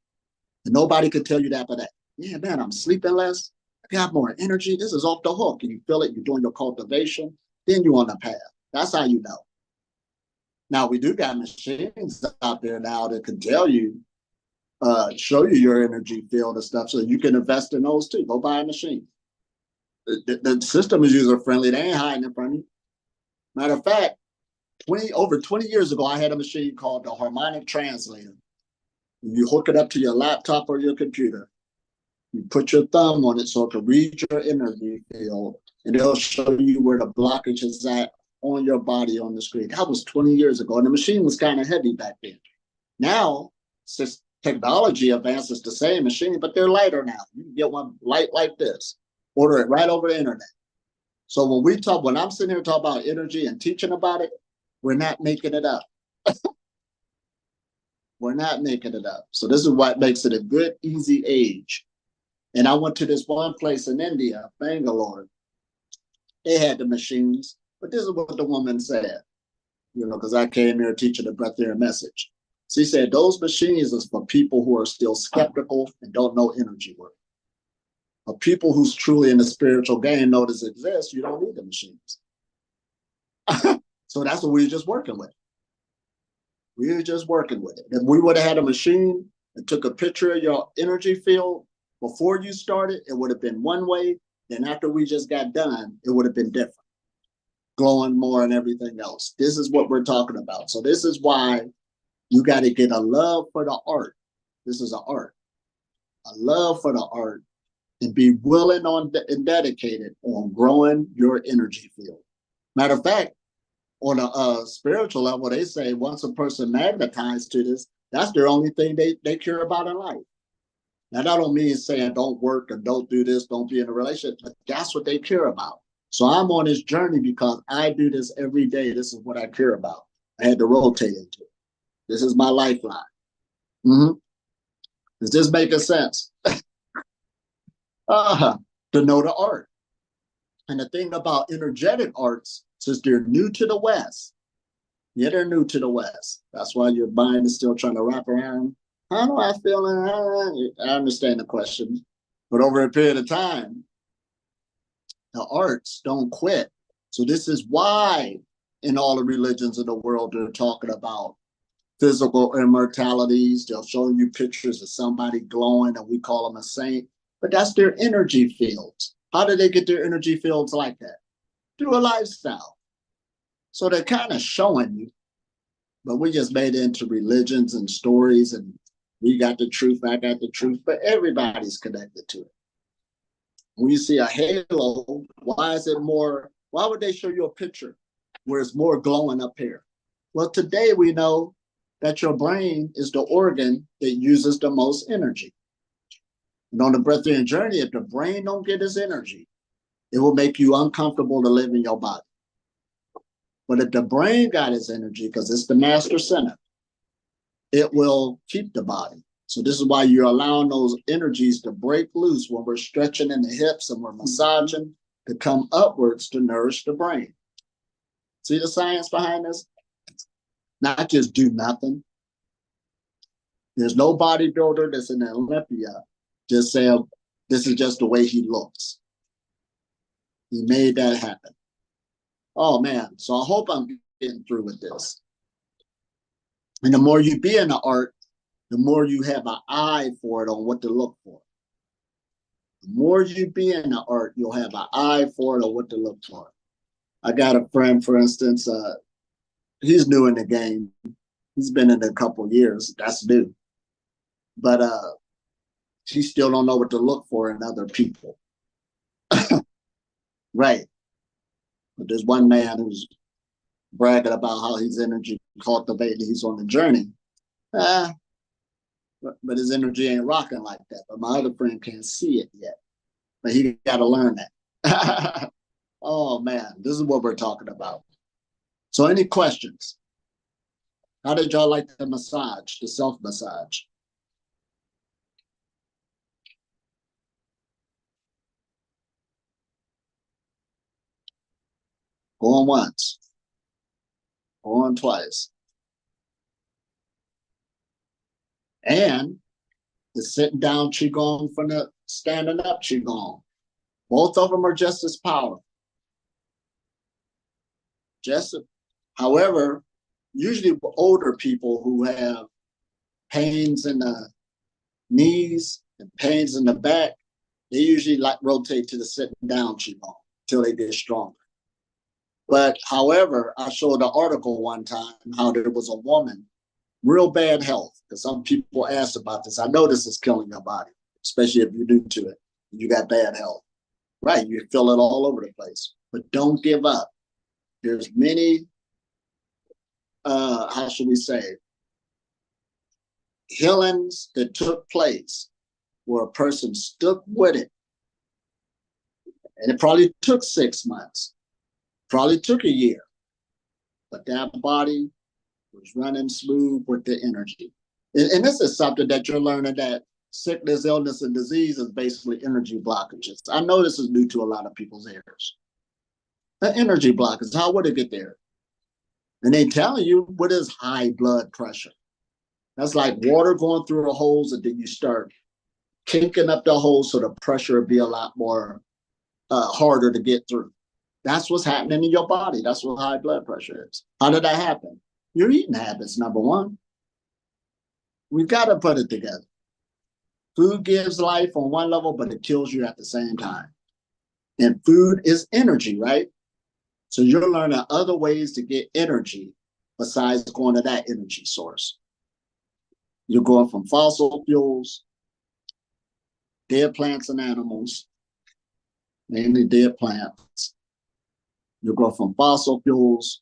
And nobody could tell you that but that. Yeah, man, I'm sleeping less. I got more energy. This is off the hook. And you feel it. You're doing your cultivation. Then you're on the path. That's how you know. Now, we do got machines out there now that can tell you, show you your energy field and stuff. So you can invest in those too. Go buy a machine. The system is user-friendly. They ain't hiding it from you. Matter of fact, over 20 years ago, I had a machine called the harmonic translator. You hook it up to your laptop or your computer. You put your thumb on it so it can read your energy field, and it'll show you where the blockage is at on your body on the screen. That was 20 years ago, and the machine was kind of heavy back then. Now, since technology advances the same machine, but they're lighter now. You can get one light like this. Order it right over the internet. So when I'm sitting here talking about energy and teaching about it, we're not making it up. We're not making it up. So this is what makes it a good, easy age. And I went to this one place in India, Bangalore. They had the machines, but this is what the woman said, because I came here teaching the breath air message. She said, those machines is for people who are still skeptical and don't know energy work. For people who's truly in the spiritual game, know this exists, you don't need the machines. So that's what we were just working with. We were just working with it. If we would have had a machine that took a picture of your energy field before you started, it would have been one way. Then after we just got done, it would have been different, glowing more and everything else. This is what we're talking about. So this is why you got to get a love for the art. This is an art, a love for the art, and be willing and dedicated on growing your energy field. Matter of fact, on a spiritual level, they say once a person magnetized to this, that's their only thing they care about in life. Now, that don't mean saying don't work or don't do this, don't be in a relationship, but that's what they care about. So I'm on this journey because I do this every day. This is what I care about. I had to rotate into it. This is my lifeline. Mm-hmm. Is this making sense? To know the art. And the thing about energetic arts, since they're new to the West, they're new to the West. That's why your mind is still trying to wrap around. How do I feel? I understand the question. But over a period of time, the arts don't quit. So this is why in all the religions of the world, they're talking about physical immortalities. They'll show you pictures of somebody glowing and we call them a saint. But that's their energy fields. How do they get their energy fields like that? Through a lifestyle. So they're kind of showing you, but we just made it into religions and stories, and we got the truth, I got the truth, but everybody's connected to it. When you see a halo, why would they show you a picture where it's more glowing up here? Well, today we know that your brain is the organ that uses the most energy. And on the breathtaking journey, if the brain don't get its energy, it will make you uncomfortable to live in your body. But if the brain got its energy, because it's the master center, it will keep the body. So this is why you're allowing those energies to break loose when we're stretching in the hips and we're massaging to come upwards to nourish the brain. See the science behind this? Not just do nothing. There's no bodybuilder that's in Olympia just saying, this is just the way he looks. He made that happen. Oh man, so I hope I'm getting through with this. And the more you be in the art, the more you have an eye for it on what to look for. The more you be in the art, you'll have an eye for it on what to look for. I got a friend, for instance, he's new in the game. He's been in it a couple of years. That's new. But he still don't know what to look for in other people. Right. But there's one man who's bragging about how he's energy cultivated. He's on the journey. But his energy ain't rocking like that. But my other friend can't see it yet. But he got to learn that. Oh, man, this is what we're talking about. So any questions? How did y'all like the massage, the self-massage? Going once. Going twice. And the sitting down Qigong from the standing up Qigong. Both of them are just as powerful. However, usually older people who have pains in the knees and pains in the back, they usually rotate to the sitting down Qigong until they get stronger. But however, I showed an article one time how there was a woman, real bad health, because some people asked about this. I know this is killing your body, especially if you're new to it. You got bad health. Right, you feel it all over the place. But don't give up. There's many, how should we say, healings that took place where a person stuck with it And it probably took 6 months, probably took a year, but that body was running smooth with the energy. And this is something that you're learning, that sickness, illness, and disease is basically energy blockages. I know this is new to a lot of people's ears. The energy blockage, how would it get there? And they telling you what is high blood pressure. That's like water going through the holes, and then you start kinking up the holes so the pressure will be a lot more harder to get through. That's what's happening in your body. That's what high blood pressure is. How did that happen? Your eating habits, number one. We've got to put it together. Food gives life on one level, but it kills you at the same time. And food is energy, right? So you're learning other ways to get energy besides going to that energy source. You're going from fossil fuels, dead plants and animals, mainly dead plants. You go from fossil fuels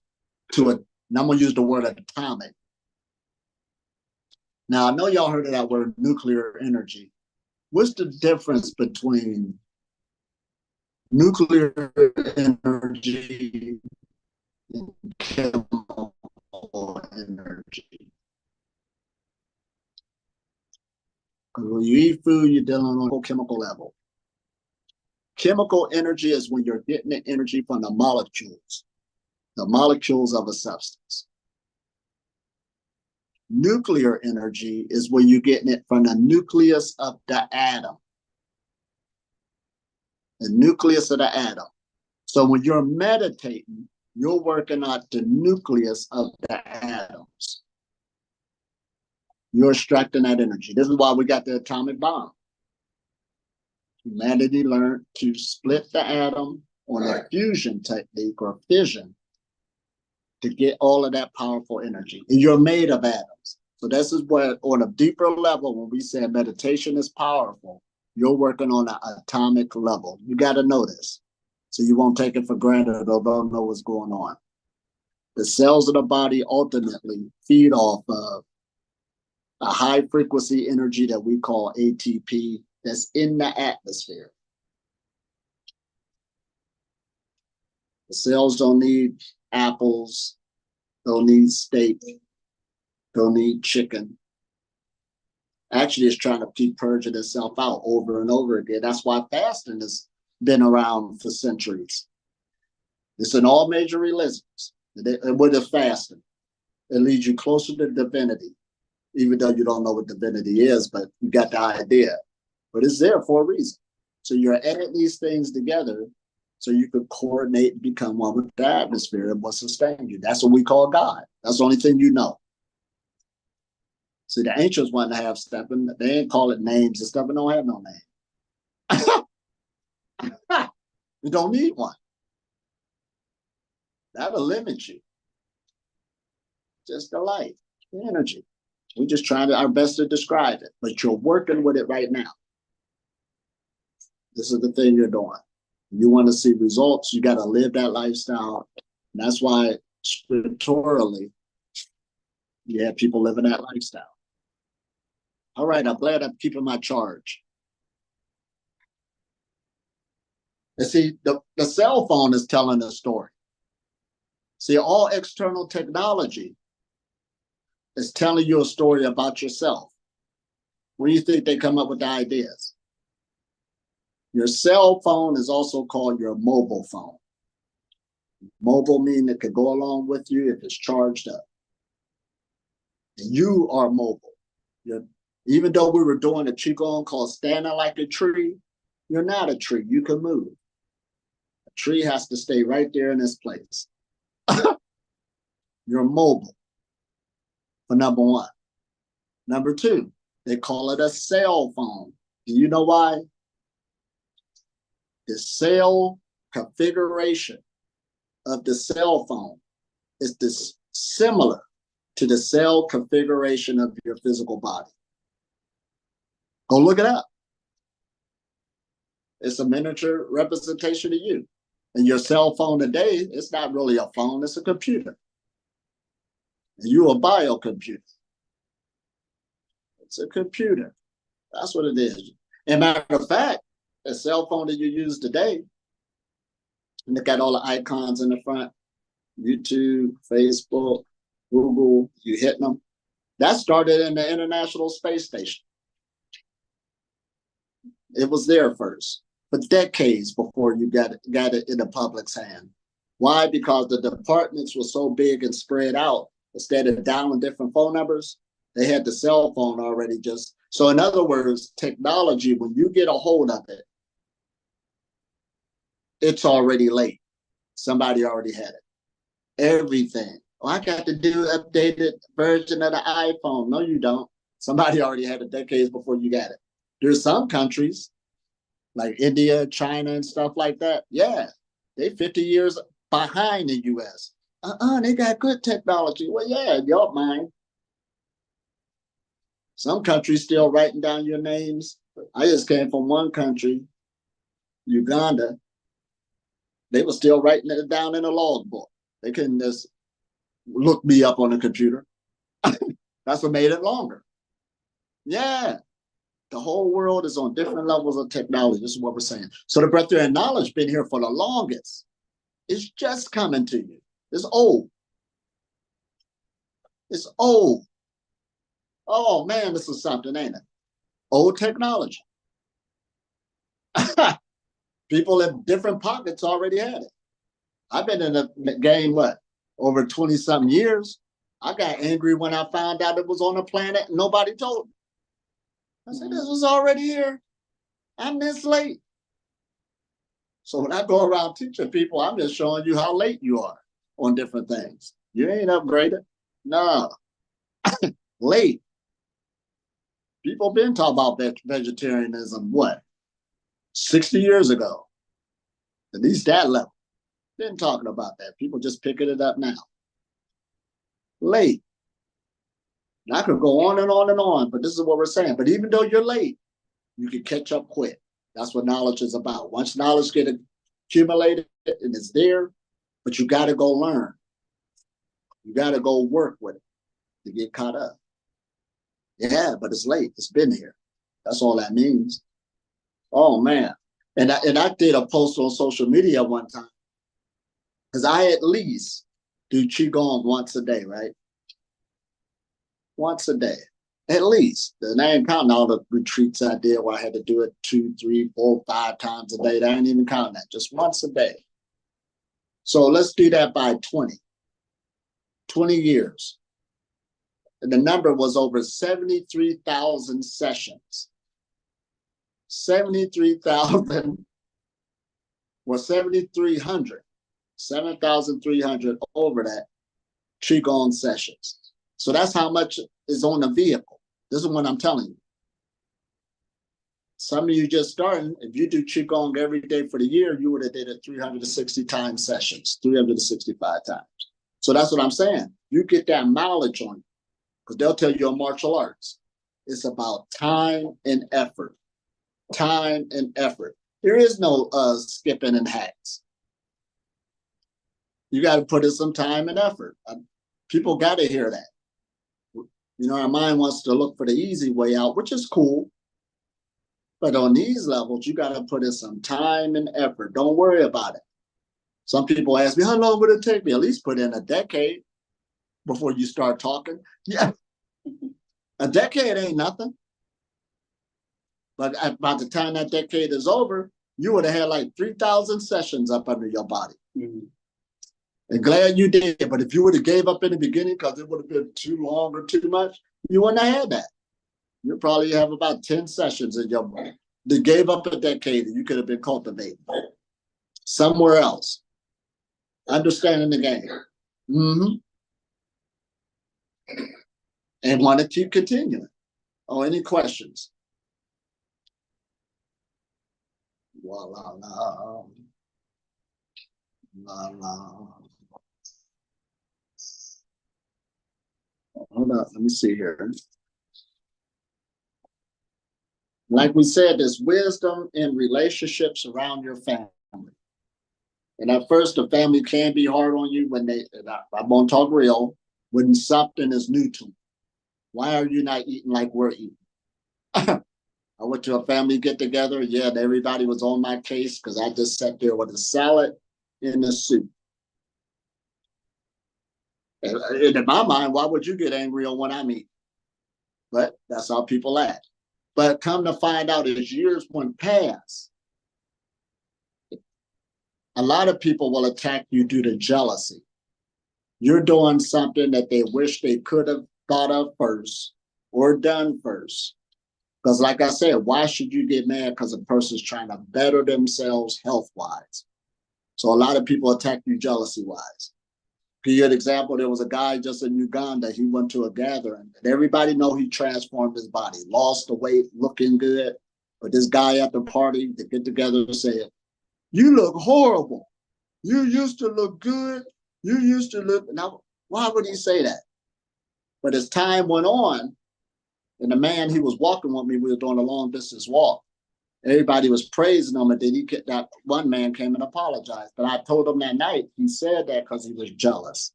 to and I'm going to use the word atomic. Now, I know y'all heard of that word nuclear energy. What's the difference between nuclear energy and chemical energy? Because when you eat food, you're dealing on a chemical level. Chemical energy is when you're getting the energy from the molecules of a substance. Nuclear energy is where you're getting it from the nucleus of the atom. The nucleus of the atom. So when you're meditating, you're working out the nucleus of the atoms. You're extracting that energy. This is why we got the atomic bomb. Humanity learned to split the atom on a fusion technique or fission to get all of that powerful energy. And you're made of atoms. So this is where, on a deeper level, when we say meditation is powerful, you're working on an atomic level. You got to know this, so you won't take it for granted or don't know what's going on. The cells of the body ultimately feed off of a high frequency energy that we call ATP that's in the atmosphere. The cells don't need apples, don't need steak, don't need chicken. Actually, it's trying to keep purging itself out over and over again. That's why fasting has been around for centuries. It's in all major religions. What is fasting? It leads you closer to divinity, even though you don't know what divinity is, but you got the idea. But it's there for a reason. So you're adding these things together so you could coordinate and become one with the atmosphere and what sustains you. That's what we call God. That's the only thing you know. See, the ancients wanted to have stuff, and they didn't call it names and stuff, and don't have no name. You don't need one. That'll limit you. Just the light, the energy. We're just trying our best to describe it, but you're working with it right now. This is the thing you're doing. You want to see results, you got to live that lifestyle. And that's why scripturally, you have people living that lifestyle. All right, I'm glad I'm keeping my charge. And see, the cell phone is telling a story. See, all external technology is telling you a story about yourself. Where do you think they come up with the ideas? Your cell phone is also called your mobile phone. Mobile means it could go along with you if it's charged up. And you are mobile. Even though we were doing a qigong called standing like a tree, you're not a tree. You can move. A tree has to stay right there in its place. You're mobile, for number one. Number two, they call it a cell phone. Do you know why? The cell configuration of the cell phone is similar to the cell configuration of your physical body. Go look it up. It's a miniature representation of you. And your cell phone today, it's not really a phone, it's a computer. And you're a biocomputer. It's a computer. That's what it is. And matter of fact, a cell phone that you use today, And they got all the icons in the front. YouTube, Facebook, Google, you hitting them. That started in the International Space Station. It was there first, but decades before you got it in the public's hand. Why? Because the departments were so big and spread out. Instead of dialing different phone numbers, they had the cell phone already just. So in other words, technology, when you get a hold of it, it's already late. Somebody already had it. Everything. Oh, I got to do updated version of the iPhone. No, you don't. Somebody already had it decades before you got it. There's some countries like India, China, and stuff like that. Yeah, they 50 years behind the US. They got good technology. Well, yeah, y'all mind. Some countries still writing down your names. I just came from one country, Uganda. They were still writing it down in a logbook. They couldn't just look me up on the computer. That's what made it longer. Yeah. The whole world is on different levels of technology. This is what we're saying. So the breadth of knowledge been here for the longest. It's just coming to you. It's old. It's old. Oh man, this is something, ain't it? Old technology. People in different pockets already had it. I've been in the game, over 20-something years. I got angry when I found out it was on a planet and nobody told me. I said, this was already here. I'm this late. So when I go around teaching people, I'm just showing you how late you are on different things. You ain't upgraded. No. Late. People been talking about vegetarianism, 60 years ago. At least that level. Been talking about that. People just picking it up now. Late. And I could go on and on and on, but this is what we're saying. But even though you're late, you can catch up quick. That's what knowledge is about. Once knowledge gets accumulated and it's there, but you got to go learn. You got to go work with it to get caught up. Yeah, but it's late. It's been here. That's all that means. Oh, man. And I did a post on social media one time because I at least do Qigong once a day, right? Once a day. At least. And I ain't counting all the retreats I did where I had to do it 2, 3, 4, 5 times a day. I ain't even counting that. Just once a day. So let's do that by 20 years. And the number was over 73,000 sessions. 73,000 was 7,300. 7,300 over that Qigong sessions. So that's how much is on the vehicle. This is what I'm telling you. Some of you just starting, if you do Qigong every day for the year, you would have did it 360 times sessions, 365 times. So that's what I'm saying. You get that knowledge on you because they'll tell you in martial arts. It's about time and effort. Time and effort. There is no skipping and hacks. You got to put in some time and effort. People got to hear that. You know, our mind wants to look for the easy way out, which is cool. But on these levels, you got to put in some time and effort. Don't worry about it. Some people ask me, how long would it take me? At least put in a decade before you start talking. Yeah. A decade ain't nothing. But by the time that decade is over, you would have had like 3,000 sessions up under your body. Mm-hmm. And glad you did. But if you would have gave up in the beginning because it would have been too long or too much, you wouldn't have had that. You probably have about 10 sessions in your body. They gave up a decade and you could have been cultivating somewhere else. Understanding the game. Mm-hmm. And want to keep continuing. Oh, any questions? Voila, la, la, la. Hold up, let me see here. Like we said, there's wisdom in relationships around your family. And at first, the family can be hard on you when I'm gonna talk real, when something is new to them. Why are you not eating like we're eating? I went to a family get together. Yeah, everybody was on my case because I just sat there with a salad in the suit. And in my mind, why would you get angry on what I'm eating? But that's how people act. But come to find out, as years went past, a lot of people will attack you due to jealousy. You're doing something that they wish they could have thought of first or done first. Because like I said, why should you get mad because a person's trying to better themselves health-wise? So a lot of people attack you jealousy-wise. Give you an example, there was a guy just in Uganda, he went to a gathering, and everybody know he transformed his body, lost the weight, looking good. But this guy at the party, they get together and say, you look horrible. You used to look good. You used to look, now, why would he say that? But as time went on, and the man he was walking with me, we were doing a long distance walk. Everybody was praising him, and then that one man came and apologized. But I told him that night, he said that because he was jealous.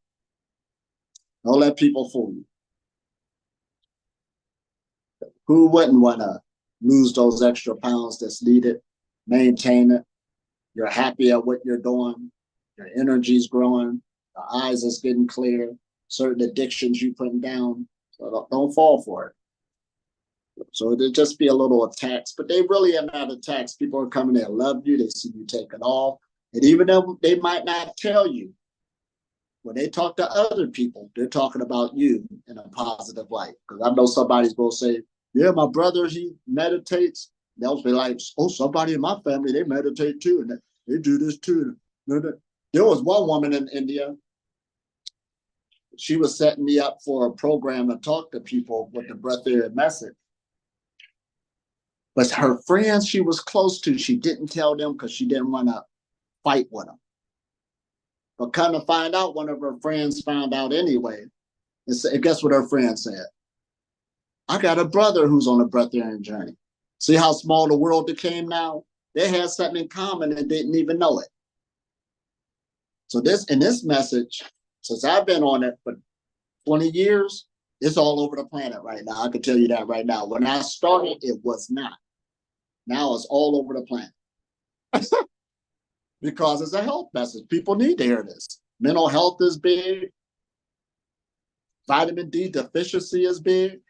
Don't let people fool you. Who wouldn't want to lose those extra pounds that's needed, maintain it? You're happy at what you're doing. Your energy's growing. The eyes is getting clear. Certain addictions you putting down. So don't fall for it. So it'll just be a little attacks, but they really are not attacks. People are coming there, love you, they see you take it off. And even though they might not tell you, when they talk to other people, they're talking about you in a positive light. Because I know somebody's going to say, yeah, my brother, he meditates. They'll be like, oh, somebody in my family, they meditate too. And they do this too. There was one woman in India. She was setting me up for a program to talk to people with the breatharian message. But her friends she was close to, she didn't tell them because she didn't want to fight with them. But kind of find out, one of her friends found out anyway. And guess what her friend said? I got a brother who's on a breatharian journey. See how small the world became now? They had something in common and didn't even know it. So this message, since I've been on it for 20 years, it's all over the planet right now. I can tell you that right now. When I started, it was not. Now it's all over the planet. Because it's a health message. People need to hear this. Mental health is big. Vitamin D deficiency is big.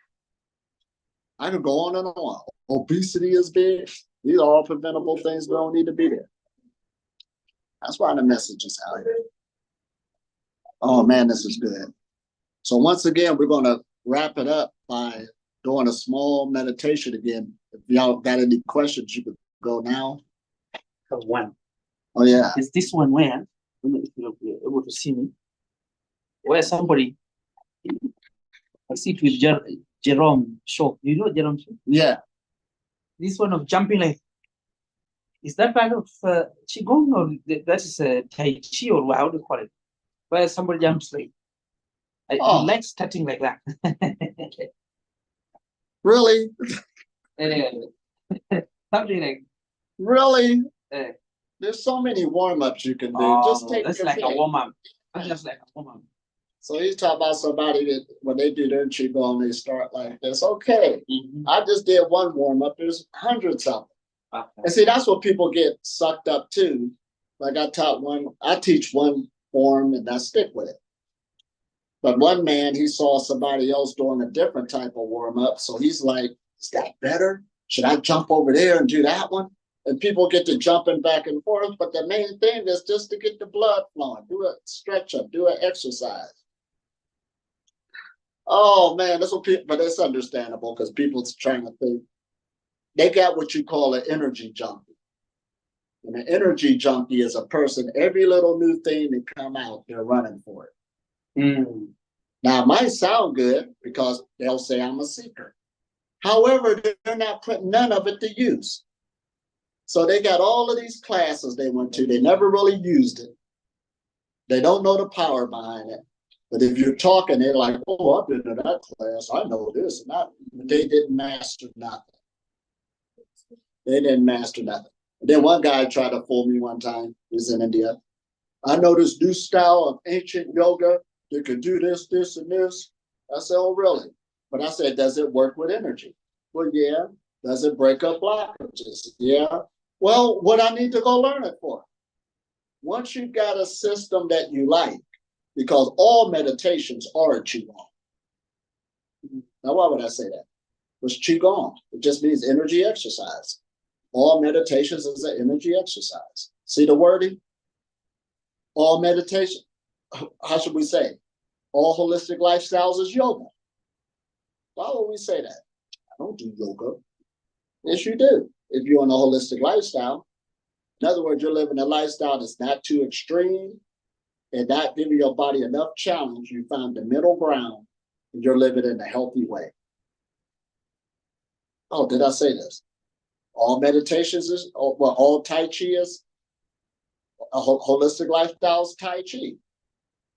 I could go on and on. Obesity is big. These are all preventable things that don't need to be there. That's why the message is out here. Oh man, this is good. So once again, we're going to wrap it up by doing a small meditation again. If y'all got any questions, you could go now. One. Oh yeah. Is this one where, I don't know if you'll be able to see me, where somebody, I see it with Jerome Shaw. You know Jerome Shaw? Yeah. This one of jumping like, is that part of Qigong or that is Tai Chi or how do you call it? Where somebody jumps like, I like starting like that. Really? Something like. Really? There's so many warm-ups you can do. Just take that's like a warm-up. That's just like a warm-up. So he's talking about somebody that when they do their Qigong, they start like this. Okay, I just did one warm-up. There's hundreds of them. Okay. And see, that's what people get sucked up to. Like I teach one form and I stick with it. But one man, he saw somebody else doing a different type of warm-up. So he's like, is that better? Should I jump over there and do that one? And people get to jumping back and forth. But the main thing is just to get the blood flowing. Do a stretch up, do an exercise. Oh man, that's what people, but it's understandable because people's trying to think. They got what you call an energy junkie. And an energy junkie is a person, every little new thing that come out, they're running for it. Now, it might sound good because they'll say I'm a seeker. However, they're not putting none of it to use. So they got all of these classes they went to. They never really used it. They don't know the power behind it. But if you're talking, they're like, oh, I've been to that class. I know this and that. They didn't master nothing. They didn't master nothing. And then one guy tried to fool me one time. He was in India. I know this new style of ancient yoga. They can do this, this, and this. I said, oh, really? But I said, does it work with energy? Well, yeah. Does it break up blockages? Yeah. Well, what I need to go learn it for? once you've got a system that you like, because all meditations are qigong. Now, why would I say that? What's qigong? It just means energy exercise. All meditations is an energy exercise. See the wording? All meditation. How should we say? All holistic lifestyles is yoga. Why would we say that? I don't do yoga. Yes, you do. If you're on a holistic lifestyle. In other words, you're living a lifestyle that's not too extreme and not giving your body enough challenge. You find the middle ground and you're living in a healthy way. Oh, did I say this? All meditations is, well, all Tai Chi is, a holistic lifestyle is Tai Chi.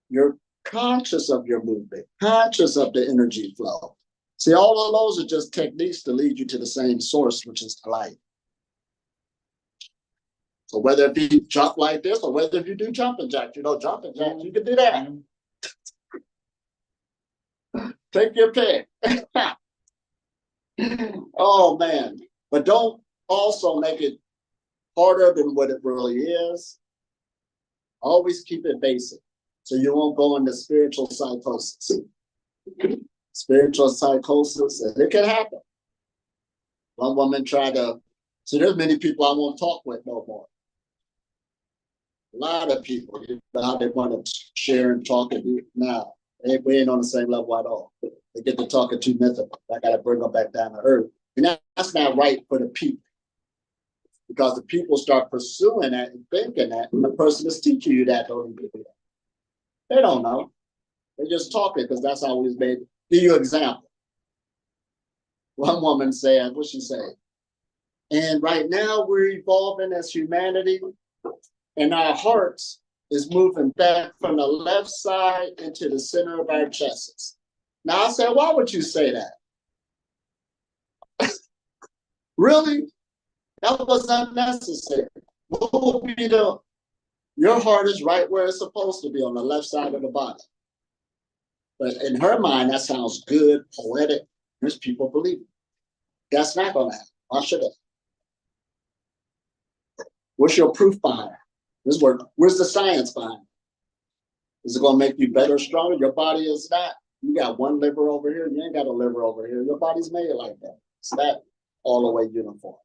You're conscious of your movement, conscious of the energy flow. See, all of those are just techniques to lead you to the same source, which is the light. So whether if you jump like this or whether if you do jumping jacks, jumping jacks, you can do that. Take your pick. Oh, man. But don't also make it harder than what it really is. Always keep it basic so you won't go into spiritual psychosis. Spiritual psychosis, and it can happen. One woman tried to, so there's many people I won't talk with no more. A lot of people, how they want to share and talk and now. We ain't on the same level at all. They get to talking too mythical. I got to bring them back down to earth. And that's not right for the people. Because the people start pursuing that and thinking that, and the person is teaching you that don't even do that. They don't know. They're just talking because that's how we was made. Give you an example. One woman said, what'd she say? And right now we're evolving as humanity, and our hearts is moving back from the left side into the center of our chests. Now I said, why would you say that? Really? That was unnecessary. What would be your heart is right where it's supposed to be, on the left side of the body. But in her mind, that sounds good, poetic. There's people believe it. That's not going to happen. Why should it? What's your proof behind it? This word, where's the science behind it? Is it going to make you better or stronger? Your body is not. You got one liver over here. You ain't got a liver over here. Your body's made like that. It's not all the way uniform.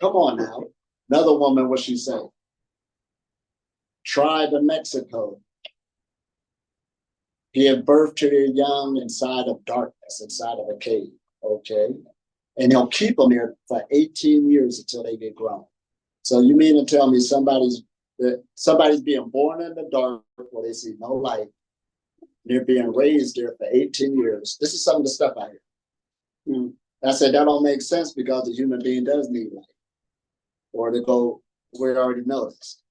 Come on now. Another woman, what she say? Tribe in Mexico. Give birth to their young inside of darkness, inside of a cave. Okay. And they'll keep them there for 18 years until they get grown. So you mean to tell me somebody's being born in the dark where they see no light. They're being raised there for 18 years. This is some of the stuff I hear. I said that don't make sense because the human being does need light. Or to go, we already know this.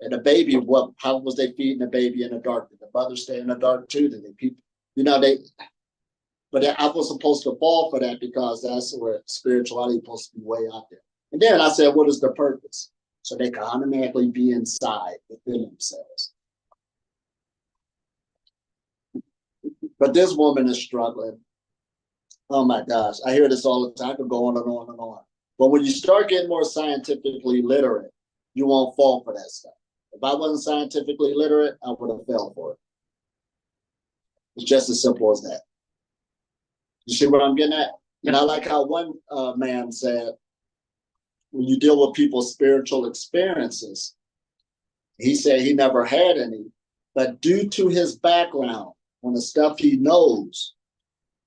And the baby, how was they feeding the baby in the dark? Did the mother stay in the dark too? Did they people, but I was supposed to fall for that because that's where spirituality is supposed to be way out there. And then I said, what is the purpose? So they can automatically be inside within themselves. But this woman is struggling. Oh my gosh, I hear this all the time. I could go on and on and on. But when you start getting more scientifically literate, you won't fall for that stuff. If I wasn't scientifically literate, I would have fell for it. It's just as simple as that. You see what I'm getting at? And I like how one man said, when you deal with people's spiritual experiences, he said he never had any, but due to his background, on the stuff he knows,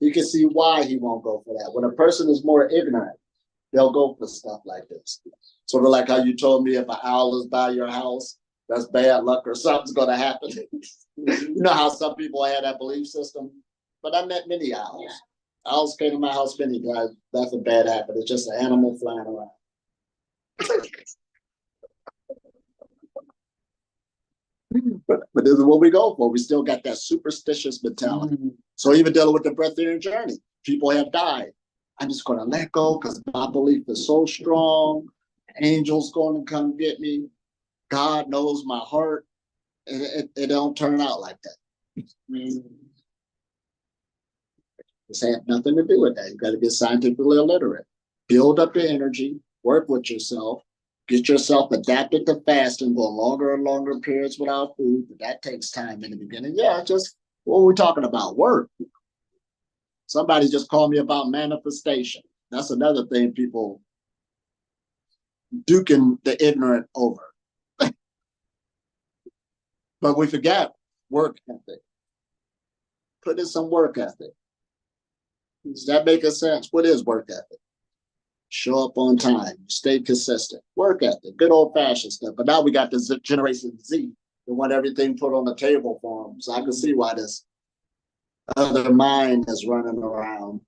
you can see why he won't go for that. When a person is more ignorant, they'll go for stuff like this. Sort of like how you told me if an owl is by your house, that's bad luck or something's going to happen. You know how some people have that belief system? But I met many owls. Owls came to my house many times. That's a bad habit. It's just an animal flying around. But this is what we go for. We still got that superstitious mentality. So even dealing with the breathtaking journey, people have died. I'm just going to let go because my belief is so strong. Angel's going to come get me. God knows my heart. It don't turn out like that. This had nothing to do with that. You got to get scientifically illiterate. Build up your energy. Work with yourself. Get yourself adapted to fasting, go longer and longer periods without food, but that takes time in the beginning. Yeah, just what we're talking about, work. Somebody just called me about manifestation. That's another thing people duking the ignorant over. But we forget work ethic. Put in some work ethic. Does that make sense? What is work ethic? Show up on time, stay consistent, work ethic, good old fashioned stuff. But now we got this Generation Z. They want everything put on the table for them. So I can see why this other mind is running around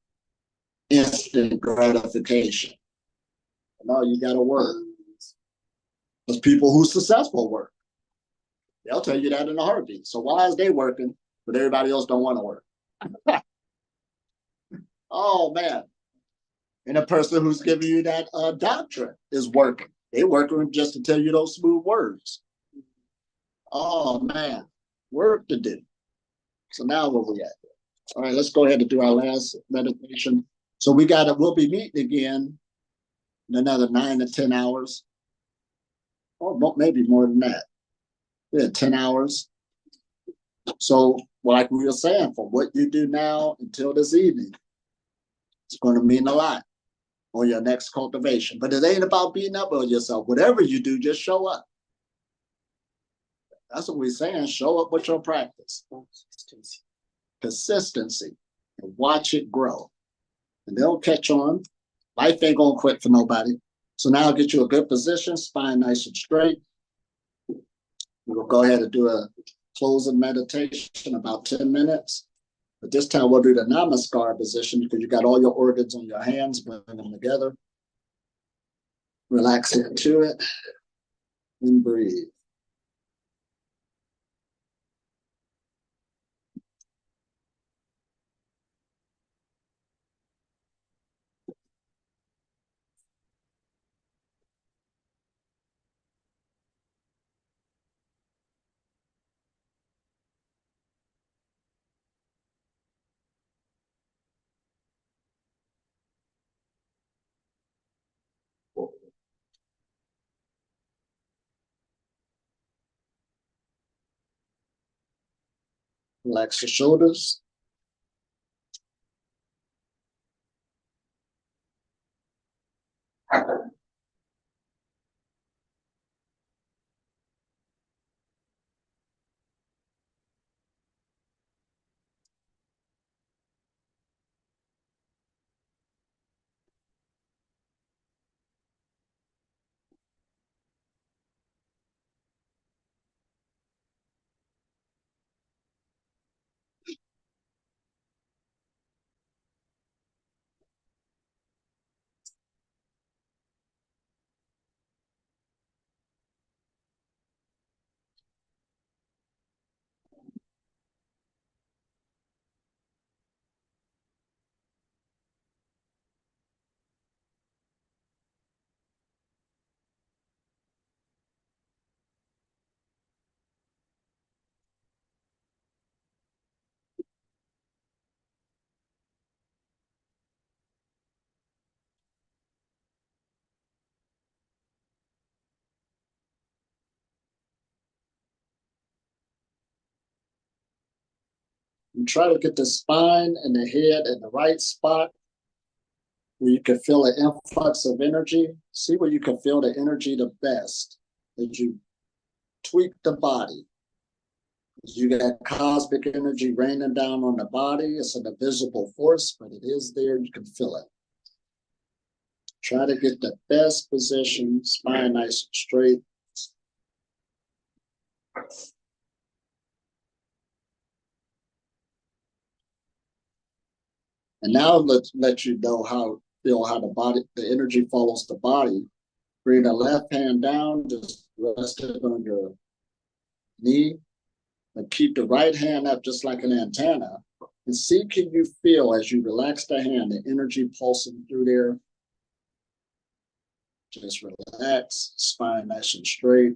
instant gratification. No, you got to work. Because people who successful work. They'll tell you that in a heartbeat. So why is they working, but everybody else don't want to work? Oh, man. And the person who's giving you that doctrine is working. They working just to tell you those smooth words. Oh, man. Work to do. So now where we at? All right, let's go ahead and do our last meditation. So we'll be meeting again in another 9 to 10 hours. Or maybe more than that. Yeah, 10 hours. So, like we were saying, from what you do now until this evening, it's going to mean a lot on your next cultivation. But it ain't about beating up on yourself. Whatever you do, just show up. That's what we're saying. Show up with your practice. Consistency. And watch it grow. And they'll catch on. Life ain't going to quit for nobody. So now get you a good position, spine nice and straight. We'll go ahead and do a closing meditation, about 10 minutes. But this time we'll do the namaskar position because you got all your organs on your hands, bring them together. Relax into it and breathe. Relax your shoulders. And try to get the spine and the head in the right spot where you can feel an influx of energy. See where you can feel the energy the best as you tweak the body. You got cosmic energy raining down on the body. It's an invisible force, but it is there. You can feel it. Try to get the best position, spine nice and straight. And now let's let you know feel how the energy follows the body. Bring the left hand down, just rest it on your knee, and keep the right hand up just like an antenna. And see, can you feel as you relax the hand, the energy pulsing through there? Just relax, spine nice and straight.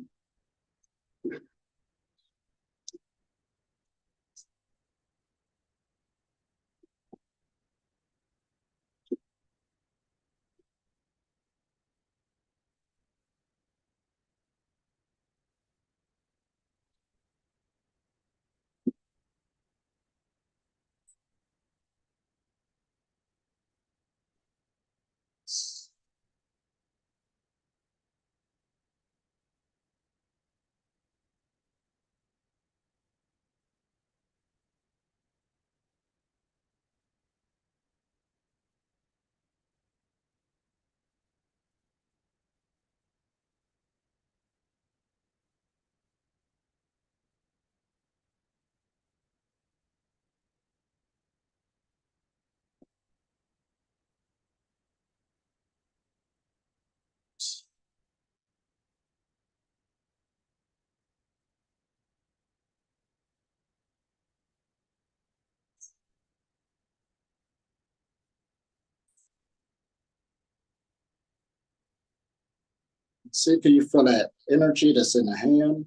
See, can you feel that energy that's in the hand?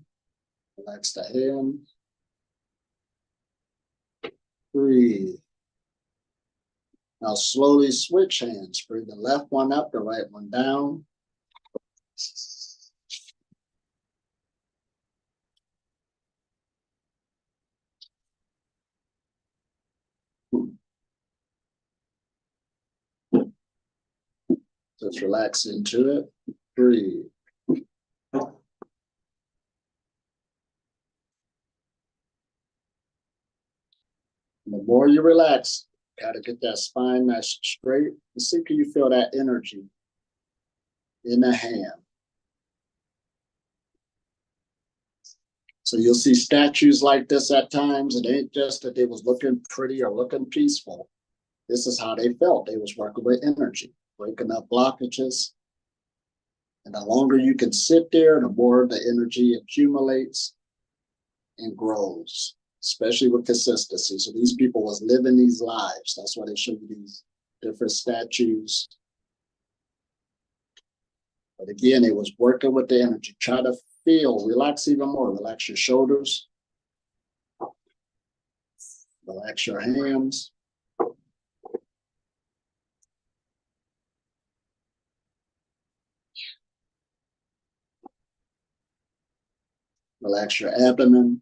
Relax the hand. Breathe. Now slowly switch hands. Bring the left one up, the right one down. Just relax into it. Breathe. The more you relax, gotta get that spine nice and straight. And see, can you feel that energy in the hand? So you'll see statues like this at times. It ain't just that they was looking pretty or looking peaceful. This is how they felt. They was working with energy, breaking up blockages. And the longer you can sit there, the more the energy accumulates and grows, especially with consistency. So these people was living these lives. That's why they show you these different statues. But again, it was working with the energy. Try to feel, relax even more. Relax your shoulders. Relax your hands. Relax your abdomen.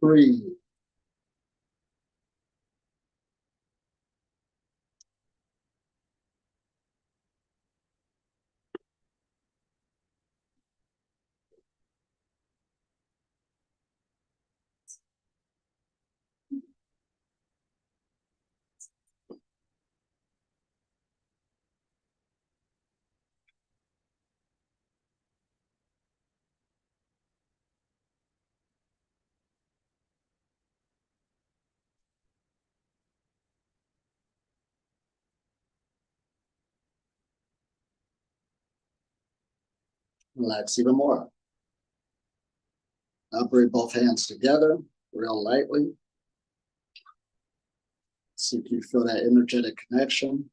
Breathe. Relax even more. Now bring both hands together real lightly. See if you feel that energetic connection.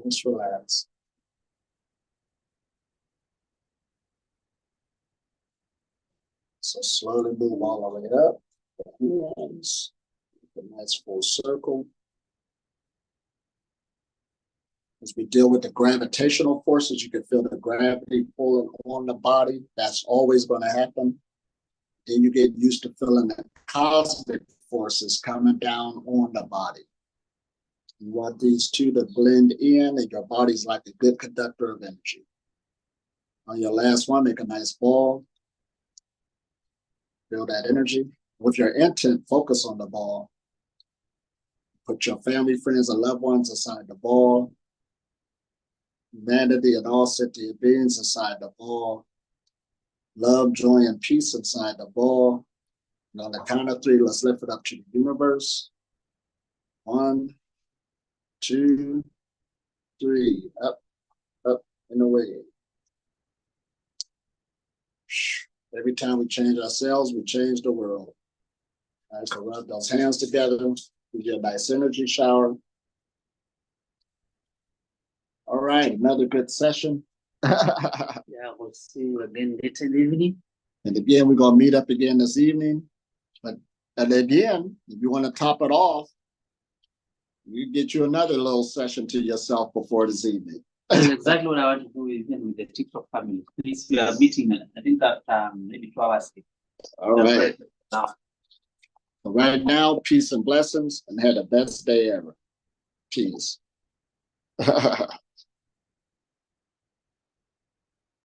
Just relax. So slowly move all the way up. Hands. A nice full circle. As we deal with the gravitational forces, you can feel the gravity pulling on the body. That's always going to happen. Then you get used to feeling the cosmic forces coming down on the body. You want these two to blend in, and your body's like a good conductor of energy. On your last one, make a nice ball. Feel that energy. With your intent, focus on the ball. Put your family, friends, and loved ones inside the ball. Humanity and all sentient beings inside the ball. Love, joy, and peace inside the ball. And on the count of 3, let's lift it up to the universe. 1, 2, 3. Up, up, and away. Every time we change ourselves, we change the world. All right, so rub those hands together. We get a nice energy shower. All right, another good session. Yeah, we'll see you again later in the evening. And again, we're going to meet up again this evening. And again, if you want to top it off, you get you another little session to yourself before this evening. That's exactly what I want to do with the TikTok family. Please, we are meeting, I think that maybe 2 hours. All right. Now. So right now, peace and blessings, and have the best day ever. Peace.